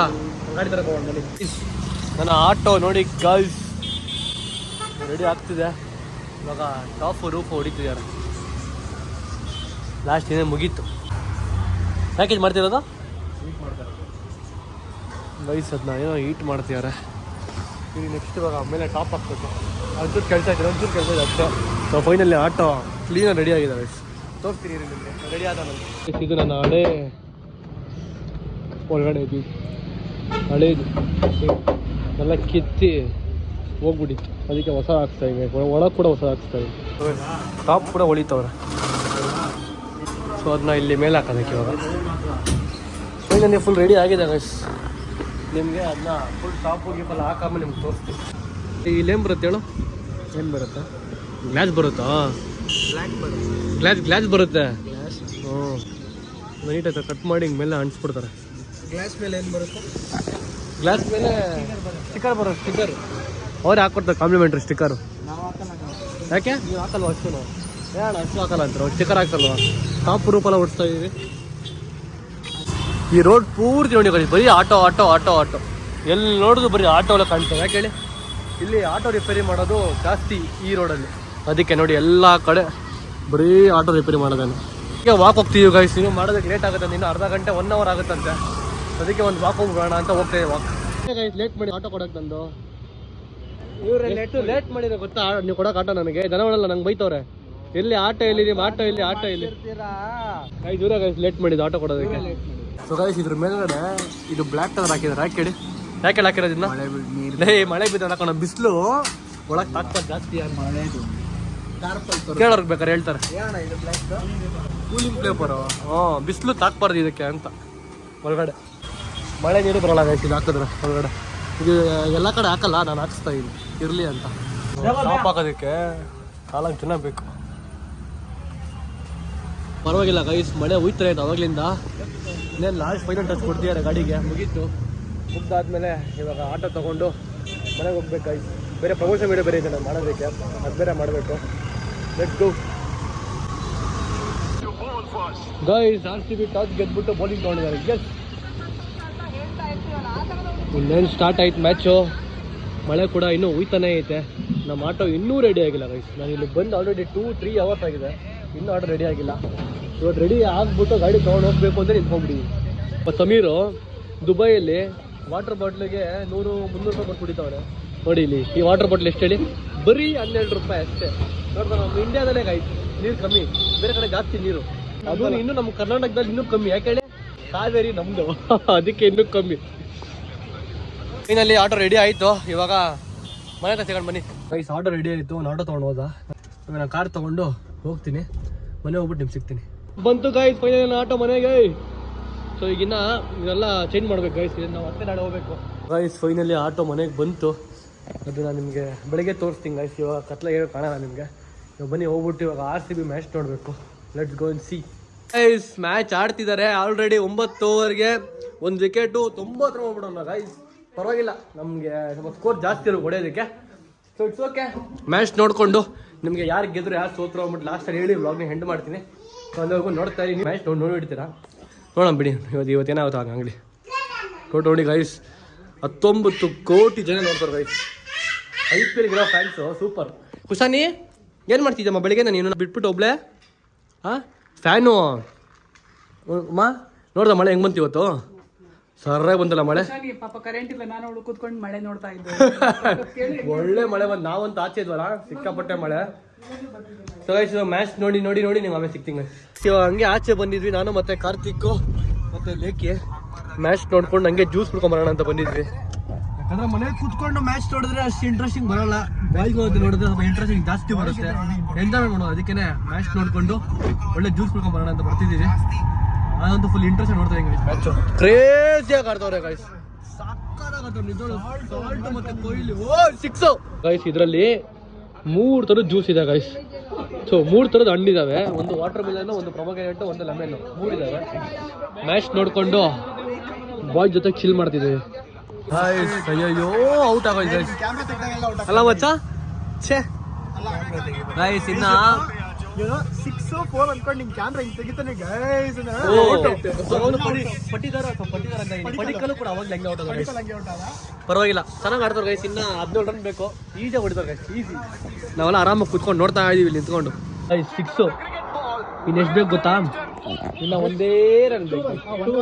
ಗಾಡಿ ತರಕ ಹೋಗೋಣ. ನನ್ನ ಆಟೋ ನೋಡಿ ಗರ್ಲ್ಸ್ ರೆಡಿ ಆಗ್ತಿದೆ. ಇವಾಗ ರೂಫ್ ಹೊಡಿತಿದ್ದಾರೆ. ಲಾಸ್ಟ್ ಏನೇ ಮುಗೀತು. ಪ್ಯಾಕೇಜ್ ಮಾಡ್ತಿರೋದು ಗೈಸ್, ಅದನ್ನ ಏನೋ ಹೀಟ್ ಮಾಡ್ತಿದ್ದಾರೆ. ಈಗ ನೆಕ್ಸ್ಟ್ ಇವಾಗ ಆಮೇಲೆ ಟಾಪ್ ಹಾಕ್ಬೇಕು. ಒಂಚೂರು ಕೆಲಸ ಇದೆ ಅಷ್ಟೇ. ಸೊ ಫೈನಲಿ ಆಟೋ ಕ್ಲೀನಾಗಿ ರೆಡಿ ಆಗಿದೆ ಗೈಸ್, ತೋರಿಸ್ತೀನಿ ನಿಮಗೆ ರೆಡಿ ಆದ ನನಗೆ. ಇದು ನನ್ನ ಒಳಗಡೆ ಇದ್ದೀವಿ, ಹಳೇದು ಎಲ್ಲ ಕಿತ್ತಿ ಹೋಗ್ಬಿಟ್ಟಿತ್ತು, ಅದಕ್ಕೆ ಹೊಸ ಹಾಕ್ತಾ ಇದೆ. ಒಳಗೆ ಕೂಡ ಹೊಸ ಹಾಕ್ತಾ ಇದೆ. ಟಾಪ್ ಕೂಡ ಹೊಳಿತವ್ರೆ. ಸೊ ಅದನ್ನ ಇಲ್ಲಿ ಮೇಲೆ ಹಾಕೋದಕ್ಕೆ ಇವಾಗ ಫೈನಲಿ ಫುಲ್ ರೆಡಿ ಆಗಿದೆ ಗೈಸ್. ನಿಮಗೆ ಅದನ್ನ ಫುಲ್ ಟಾಪ್ ಹೋಗಿ ಫುಲ್ ಹಾಕಾಮೇಲೆ ನಿಮ್ಗೆ ತೋರಿಸ್ತೀವಿ. ಇಲ್ಲೇನು ಬರುತ್ತೆ ಹೇಳು, ಏನು ಬರುತ್ತೆ? ಗ್ಲಾಸ್ ಬರುತ್ತಾ? ಗ್ಲಾಸ್ ಬರುತ್ತೆ. ಹ್ಞೂ ನೀಟಾಗಿ ಕಟ್ ಮಾಡಿ ಹಿಂಗೆ ಮೇಲೆ ಅಂಟಿಸ್ಬಿಡ್ತಾರೆ. ಗ್ಲಾಸ್ ಮೇಲೆ ಏನು ಬರುತ್ತೆ? ಗ್ಲಾಸ್ ಮೇಲೆ ಸ್ಟಿಕ್ಕರ್ ಬರುತ್ತೆ. ಸ್ಟಿಕ್ಕರ್ ಅವ್ರು ಹಾಕ್ಕೊಡ್ತಾರೆ, ಕಾಂಪ್ಲಿಮೆಂಟ್ರಿ ಸ್ಟಿಕ್ಕರು. ಯಾಕೆ ನೀವು ಹಾಕಲ್ವ? ಅಷ್ಟು ಯಾಣ ಅಷ್ಟು ಹಾಕಲ್ಲ ಅಂತಾರೆ, ಸ್ಟಿಕ್ಕರ್ ಹಾಕಲ್ವ? ಟಾಪ್ ರೂಪೆಲ್ಲ ಓಡಿಸ್ತಾ ಇದ್ದೀವಿ. ಈ ರೋಡ್ ಪೂರ್ತಿ ನೋಡಿ ಬರೀ ಆಟೋ ಎಲ್ಲಿ ನೋಡಿದ್ರು ಬರೀ ಆಟೋ ಎಲ್ಲ ಕಾಣ್ತವೆ. ಯಾಕೆ ಹೇಳಿ, ಇಲ್ಲಿ ಆಟೋ ರಿಪೇರಿ ಮಾಡೋದು ಜಾಸ್ತಿ ಈ ರೋಡಲ್ಲಿ. ಅದಕ್ಕೆ ನೋಡಿ ಎಲ್ಲ ಕಡೆ ಬರೀ ಆಟೋ ರಿಪೇರಿ ಮಾಡೋದೇನು. ಈಗ ವಾಕ್ ಹೋಗ್ತೀವಿ ಗೈಸ್. ನೀವು ಮಾಡೋದಕ್ಕೆ ಲೇಟ್ ಆಗುತ್ತೆ, ಇನ್ನು ಅರ್ಧ ಗಂಟೆ 1 ಅವರ್ ಆಗುತ್ತಂತೆ. ಅದಕ್ಕೆ ಒಂದು ವಾಕ್ ಹೋಗ್ಬೇಡ ಅಂತ ಹೋಗ್ತೇವೆ. ವಾಕ್ ಗೈಸ್ ಲೇಟ್ ಮಾಡಿ ಆಟೋ ಕೊಡೋಕೆ ತಂದು ಲೇಟ್ ಮಾಡಿದ್ರೆ ಗೊತ್ತಾ ನೀವು ಕೊಡೋಕೆ ಆಟೋ. ನನಗೆ ಜನಗಳೆಲ್ಲ ನಂಗೆ ಬೈತವ್ರೆ, ಎಲ್ಲಿ ಆಟೋ ಎಲ್ಲಿ ನಿಮ್ಮ ಆಟೋ ಇಲ್ಲಿ ಗೈಸ್. ದೂರ ಗೈಸ್ ಲೇಟ್ ಮಾಡಿದ್ದು ಆಟೋ ಕೊಡೋದಕ್ಕೆ. ಸೊ ಗೈಸ್ ಇದ್ರ ಮೇಲ್ಗಡೆ ಇದು ಬ್ಲ್ಯಾಕ್ ಕಲರ್ ಹಾಕಿದ್ದಾರೆ. ಯಾಕೆ ಹಾಕಿರೋದನ್ನ ಮಳೆ ಬಿದ್ದ ಹಾಕೋಣ. ಬಿಸಿಲು ಒಳಗೆ ತಾಕ್ತಾರೆ ಜಾಸ್ತಿ. ಕೇಳೋರ್ಗೆ ಬೇಕಾರೆ ಹೇಳ್ತಾರೆ ಕೂಲಿಂಗ್ ಪೇಪರು. ಬಿಸಿಲು ತಾಕ್ಬಾರ್ದು ಇದಕ್ಕೆ ಅಂತ. ಒಳಗಡೆ ಮಳೆ ನೀರು ಬರೋಲ್ಲ ಗೈಸ್ ಇದು ಹಾಕಿದ್ರೆ ಒಳಗಡೆ. ಇದು ಎಲ್ಲ ಕಡೆ ಹಾಕಲ್ಲ, ನಾನು ಹಾಕಿಸ್ತಾ ಇದ್ದೀನಿ ಇರಲಿ ಅಂತ. ಟಾಪ್ ಹಾಕೋದಕ್ಕೆ ಕಾಲಾಗ ಚೆನ್ನಾಗಿ ಬೇಕು. ಪರವಾಗಿಲ್ಲ ಗೈಸ್, ಮಳೆ ಹೋಯ್ತಾರೆ ಆಯ್ತು ಅವಾಗಲಿಂದ. ಇನ್ನೇನು ಲಾಸ್ಟ್ ಫೈನಲ್ ಟಚ್ ಕೊಡ್ತಿದ್ದಾರೆ ಗಾಡಿಗೆ. ಮುಗ್ದಾದ್ಮೇಲೆ ಇವಾಗ ಆಟೋ ತೊಗೊಂಡು ಮನೆಗೆ ಹೋಗ್ಬೇಕು ಗೈಸ್. ಬೇರೆ ಪ್ರಮೋಷನ್ ವೀಡಿಯೋ ಬೇರೆ ಇದೆ ನಾನು ಮಾಡೋದಕ್ಕೆ, ಅದು ಬೇರೆ ಮಾಡಬೇಕು. Let's go guys. RCB toss ಗೆದ್ಬಿಟ್ಟು ಬೌಲಿಂಗ್ ತೊಗೊಂಡಿದ್ದಾರೆ. ಗೆಸ್ ಇನ್ನೇನು ಸ್ಟಾರ್ಟ್ ಆಯ್ತು ಮ್ಯಾಚು. ಮಳೆ ಕೂಡ ಇನ್ನೂ ಹೋಯ್ತಾನೆ ಐತೆ. ನಮ್ಮ ಆಟೋ ಇನ್ನೂ ರೆಡಿ ಆಗಿಲ್ಲ ಗೈಸ್. ನಾನು ಇಲ್ಲಿ ಬಂದು ಆಲ್ರೆಡಿ 2-3 ಅವರ್ಸ್ ಆಗಿದೆ. ಇನ್ನೂ ಆರ್ಡರ್ ರೆಡಿ ಆಗಿಲ್ಲ. ಇವತ್ತು ರೆಡಿ ಆಗ್ಬಿಟ್ಟು ಗಾಡಿ ತೊಗೊಂಡು ಹೋಗ್ಬೇಕು ಅಂದರೆ ನಿಂತ್ಕೊಂಡ್ಬಿಡಿ. ಸಮೀರು ದುಬೈಯಲ್ಲಿ ವಾಟರ್ ಬಾಟ್ಲಿಗೆ 100-300 ರೂಪಾಯಿ ಕೊಟ್ಟು ಕುಡಿತಾವ್ರೆ. ನೋಡಿ ಇಲ್ಲಿ ಈ ವಾಟರ್ ಬಾಟ್ಲ್ ಎಷ್ಟು ಹೇಳಿ, ಬರೀ 12 ರೂಪಾಯಿ ಅಷ್ಟೇ. ನೋಡ್ತಾ ನಮ್ಮ ಇಂಡಿಯಾದಲ್ಲೇ ಗಾಯ್ತು ನೀರು ಕಮ್ಮಿ, ಬೇರೆ ಕಡೆ ಜಾಸ್ತಿ ನೀರು. ಅದು ಇನ್ನೂ ನಮ್ಮ ಕರ್ನಾಟಕದಲ್ಲಿ ಇನ್ನೂ ಕಮ್ಮಿ. ಯಾಕೆ ಹೇಳಿ, ಕಾವೇರಿ ನಮ್ಮದು ಅದಕ್ಕೆ ಇನ್ನೂ ಕಮ್ಮಿ. ಇನ್ನಲ್ಲಿ ಆಟೋ ರೆಡಿ ಆಯಿತು. ಇವಾಗ ಮನೆ ಹತ್ರ ಸಿಗೋಣ ಬನ್ನಿ ಗೈಸ್. ಆಟೋ ರೆಡಿ ಆಯಿತು, ಒಂದು ಆಟೋ ತೊಗೊಂಡು ಹೋದ. ಇವಾಗ ನಾನು ಕಾರ್ ತೊಗೊಂಡು ಹೋಗ್ತೀನಿ, ಮನೆ ಹೋಗ್ಬಿಟ್ಟು ನಿಮ್ಗೆ ಸಿಗ್ತೀನಿ. ಬಂತು ಗೈಸ್ ಫೈನಲ್ ಆಟೋ ಮನೆಗೆ. ಸೊ ಈಗಿನ್ನ ಇದೆಲ್ಲ ಚೇಂಜ್ ಮಾಡ್ಬೇಕು ಗೈಸ್, ನಾವು ಮತ್ತೆ ನಾಳೆ ಹೋಗ್ಬೇಕು ಗೈಸ್. ಫೈನಲಿ ಆಟೋ ಮನೆಗೆ ಬಂತು. ಅದು ನಾನು ನಿಮಗೆ ಬೆಳಗ್ಗೆ ತೋರಿಸ್ತೀನಿ ಗೈಸ್, ಇವಾಗ ಕತ್ಲ ಏನೋ ಕಾಣಲ್ಲ ನಿಮಗೆ. ಇವಾಗ ಬನ್ನಿ ಹೋಗ್ಬಿಟ್ಟು ಇವಾಗ RCB ಮ್ಯಾಚ್ ನೋಡಬೇಕು. Let's go and see guys. Match ಆಡ್ತಿದ್ದಾರೆ ಆಲ್ರೆಡಿ. 9 ಓವರ್ಗೆ 1 ವಿಕೆಟು, 90 ರನ್ ಹೋಗ್ಬಿಡೋಣ ಗೈಸ್. ಪರವಾಗಿಲ್ಲ, ನಮಗೆ ಸ್ವಲ್ಪ ಸ್ಕೋರ್ ಜಾಸ್ತಿ ಇರೋ ಹೊಡೆಯೋದಕ್ಕೆ. So it's okay. ಮ್ಯಾಚ್ ನೋಡಿಕೊಂಡು ನಿಮಗೆ ಯಾರು ಗೆದ್ರು ಯಾರು ಸೋತ್ರು ಅಂದ್ಬಿಟ್ಟು ಲಾಸ್ಟಲ್ಲಿ ಹೇಳಿ ವ್ಲಾಗ್ನ ಹೆಂಡ್ ಮಾಡ್ತೀನಿ. ಸೊ ಅಲ್ಲಿವರೆಗೂ ನೋಡ್ತಾ ಇದ್ದೀನಿ. ಮ್ಯಾಚ್ ನೋಡಿಡ್ತೀರಾ, ನೋಡೋಣ ಬಿಡಿ. ಇವತ್ತೇನಾಗುತ್ತೆ ಆಗ ಅಂಗಡಿ ನೋಡಿ ಗೈಸ್. 19 ಕೋಟಿ ಜನ ನೋಡ್ತಾರೆ ಗೈಸ್. IPL ಇರೋ ಫ್ಯಾನ್ಸು ಸೂಪರ್. ಕುಶಾನಿ ಏನು ಮಾಡ್ತಿದ್ದಮ್ಮ ಬೆಳಿಗ್ಗೆ? ನೀನು ಬಿಟ್ಬಿಟ್ಟು ಒಬ್ಳೆ ಫ್ಯಾನು ಮಾ ನೋಡ್ದ ಮಳೆ ಹೆಂಗೆ ಬಂತು ಇವತ್ತು? ಸರ್ರಾಗಿ ಬಂತಲ್ಲ ಮಳೆ. ಪಾಪ ಕರೆಂಟ್ ಇಲ್ಲ, ನಾನು ಅವಳು ಕೂತ್ಕೊಂಡು ಮಳೆ ನೋಡ್ತಾ ಇದ್ದೆ. ಒಳ್ಳೆ ಮಳೆ ಬಂದು ನಾವಂತೂ ಆಚೆ ಇದ್ವಲ್ಲ, ಸಿಕ್ಕಾಪಟ್ಟೆ ಮಳೆ. ಸೊ ಗೈಸ್ ಮ್ಯಾಚ್ ನೋಡಿ ನೀವು ಆಮೇಲೆ ಸಿಗ್ತೀನಿ. ಇವಾಗ ಹಂಗೆ ಆಚೆ ಬಂದಿದ್ವಿ ನಾನು ಮತ್ತೆ ಕಾರ್ತಿಕ್ಕು ಮತ್ತೆ ಲೇಖಿ. ಮ್ಯಾಚ್ ನೋಡ್ಕೊಂಡು ಹಂಗೆ ಜ್ಯೂಸ್ ಕುಡ್ಕೊಂಬರೋಣ ಅಂತ ಬಂದಿದ್ವಿ. ಯಾಕಂದ್ರೆ ಮನೇಲಿ ಕೂತ್ಕೊಂಡು ಮ್ಯಾಚ್ ನೋಡಿದ್ರೆ ಅಷ್ಟು ಇಂಟ್ರೆಸ್ಟಿಂಗ್ ಬರೋಲ್ಲ. ಬಾಯ್ಗೆ ಹೋಗಿ ನೋಡಿದ್ರೆ ಸ್ವಲ್ಪ ಇಂಟ್ರೆಸ್ಟಿಂಗ್ ಜಾಸ್ತಿ ಬರುತ್ತೆ, ಎಂಜಾಯ್ ಮಾಡೋದು. ಅದಕ್ಕೆ ಮ್ಯಾಚ್ ನೋಡ್ಕೊಂಡು ಒಳ್ಳೆ ಜ್ಯೂಸ್ ಕುಡ್ಕೊಂಬರೋಣ ಅಂತ ಬರ್ತಿದ್ದೀವಿ. ನಾನಂತೂ ಫುಲ್ ಇಂಟ್ರೆಸ್ಟ್ ನೋಡ್ತಾ ಇದ್ದೀನಿ ಮ್ಯಾಚ್. ಕ್ರೇಜಿಯಾಗಿ ಆಡ್ತವ್ರೆ ಗೈಸ್, ಸಾಲ್ಟ್ ಮತ್ತೆ ಕೊಹ್ಲಿ. ಓ 6 ಗೈಸ್. ಇದರಲ್ಲಿ 3 ಥರದ ಜ್ಯೂಸ್ ಇದೆ ಗೈಸ್. ಸೊ 3 ಥರದ ಹಣ್ಣಿದಾವೆ. ಒಂದು ವಾಟರ್ ಮೆಲನ್, ಒಂದು ಪ್ರೊಮೊಗ್ರಾನೇಟ್, ಒಂದು ಲೆಮನ್, 3 ಇದಾವೆ. ಮ್ಯಾಚ್ ನೋಡ್ಕೊಂಡು ಬಾಯ್ ಜೊತೆ ಚಿಲ್ ಮಾಡ್ತಿದ್ದೀವಿ. ಅಯ್ಯೋ ಔಟ್ ಆಗೋಯ್ತು ಗೈಸ್. ಅಲ್ಲ ಮಚ್ಚ ಛೇ ಗೈಸ್. ಇನ್ನ 6-4 ಅನ್ಕೊಂಡು ನಿಂಗೆ ಕ್ಯಾಮ್ರಾ ಹಿಂಗೆ ತೆಗಿತಾನೆ ಗೈಸ್. ಪಟ್ಟಿಕಲ್ಲು ಕೂಡ ಅವಾಗ ಹೆಂಗೆ ಔಟ್ ಆಗೋದು. ಪರವಾಗಿಲ್ಲ, ಚೆನ್ನಾಗಿ ಆಡ್ತಾರೆ ಗೈಸ್. ಇನ್ನ 17 ರನ್ ಬೇಕು. ಈಜಿಯಾಗಿ ಹೊಡಿತಾರೆ ಗೈಸ್, ಈಸಿ. ನಾವೆಲ್ಲ ಆರಾಮಾಗಿ ಕುತ್ಕೊಂಡು ನೋಡ್ತಾ ಇದೀವಿ ಇಲ್ಲಿ ನಿಂತ್ಕೊಂಡು. 6 ಇನ್ನೆಷ್ಟು ಬೇಕು ಗೊತ್ತಾ? ಇನ್ನ 1 ರನ್ ಬೇಕು, 2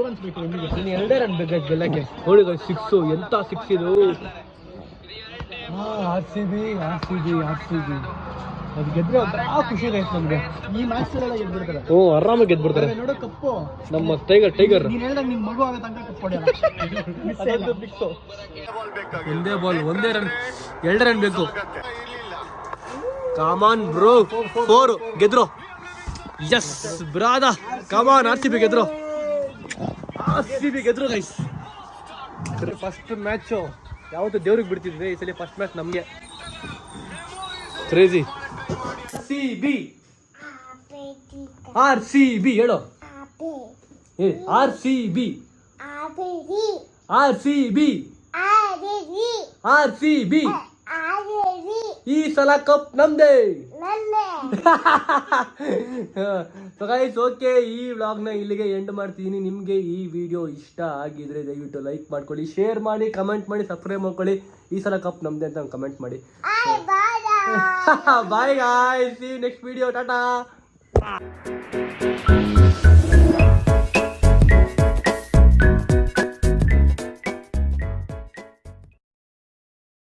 ರನ್ಸ್ ಬೇಕು. ಇನ್ನು 2 ರನ್ ಬೇಕು ಗೈಸ್ ಗೆಲ್ಲಕ್ಕೆ. ನೋಡಿ ಗೈಸ್ 6 ಎಂತ 6 ಇದು. RCB ಅದು ಗೆದ್ರೆ ಒಂಥರ ಖುಷಿ ಗೈಸ್ ನಮ್ಗೆ. ಈ ಮ್ಯಾಚ್ ಗೆದ್ಬಿಡ್ತಾರೆ. ಆರಾಮಾಗಿ ಗೆದ್ಬಿಡ್ತಾರೆ. ನೋಡೋ ಕಪ್ಪು ನಮ್ಮ ಟೈಗರ್ ನೀನ್ ಹೇಳ್ದಂಗೆ ನಿನ್ ಮಗು ಆಗೋ ತನಕ ಕಪ್ ಹೊಡೆಯಲ್ಲ. ಒಂದೇ ಬಾಲ್, 1 ರನ್, 2 ರನ್ ಬೇಕು. ಕಾಮಾನ್ ಬ್ರೋ, 4 ಗೆದ್ರು. ಎಸ್ ಬ್ರಾದ, ಕಾಮಾನ್ RCB ಗೆದ್ರು. RCB ಗೆದ್ರು ಗೈಸ್. ಫಸ್ಟ್ ಮ್ಯಾಚು ಯಾವತ್ತೂ ದೇವ್ರಿಗೆ ಬಿಡ್ತಿದ್ವಿ, ಈ ಸಲ ಫಸ್ಟ್ ಮ್ಯಾಚ್ ನಮಗೆ. ಕ್ರೇಜಿ. RCB ಹೇಳು. RCB ಈ ಸಲ ಕಪ್ ನಮ್ದೇ. ಸೊ ಗೈಸ್ ಓಕೆ, ಈ ವ್ಲಾಗ್ನ ಇಲ್ಲಿಗೆ ಎಂಡ್ ಮಾಡ್ತೀನಿ. ನಿಮಗೆ ಈ ವಿಡಿಯೋ ಇಷ್ಟ ಆಗಿದ್ರೆ ದಯವಿಟ್ಟು ಲೈಕ್ ಮಾಡ್ಕೊಳ್ಳಿ, ಶೇರ್ ಮಾಡಿ, ಕಮೆಂಟ್ ಮಾಡಿ, ಸಬ್ಸ್ಕ್ರೈಬ್ ಮಾಡ್ಕೊಳ್ಳಿ. ಈ ಸಲ ಕಪ್ ನಮ್ದೇ ಅಂತ ಕಮೆಂಟ್ ಮಾಡಿ. Bye guys, see you next video. Tata.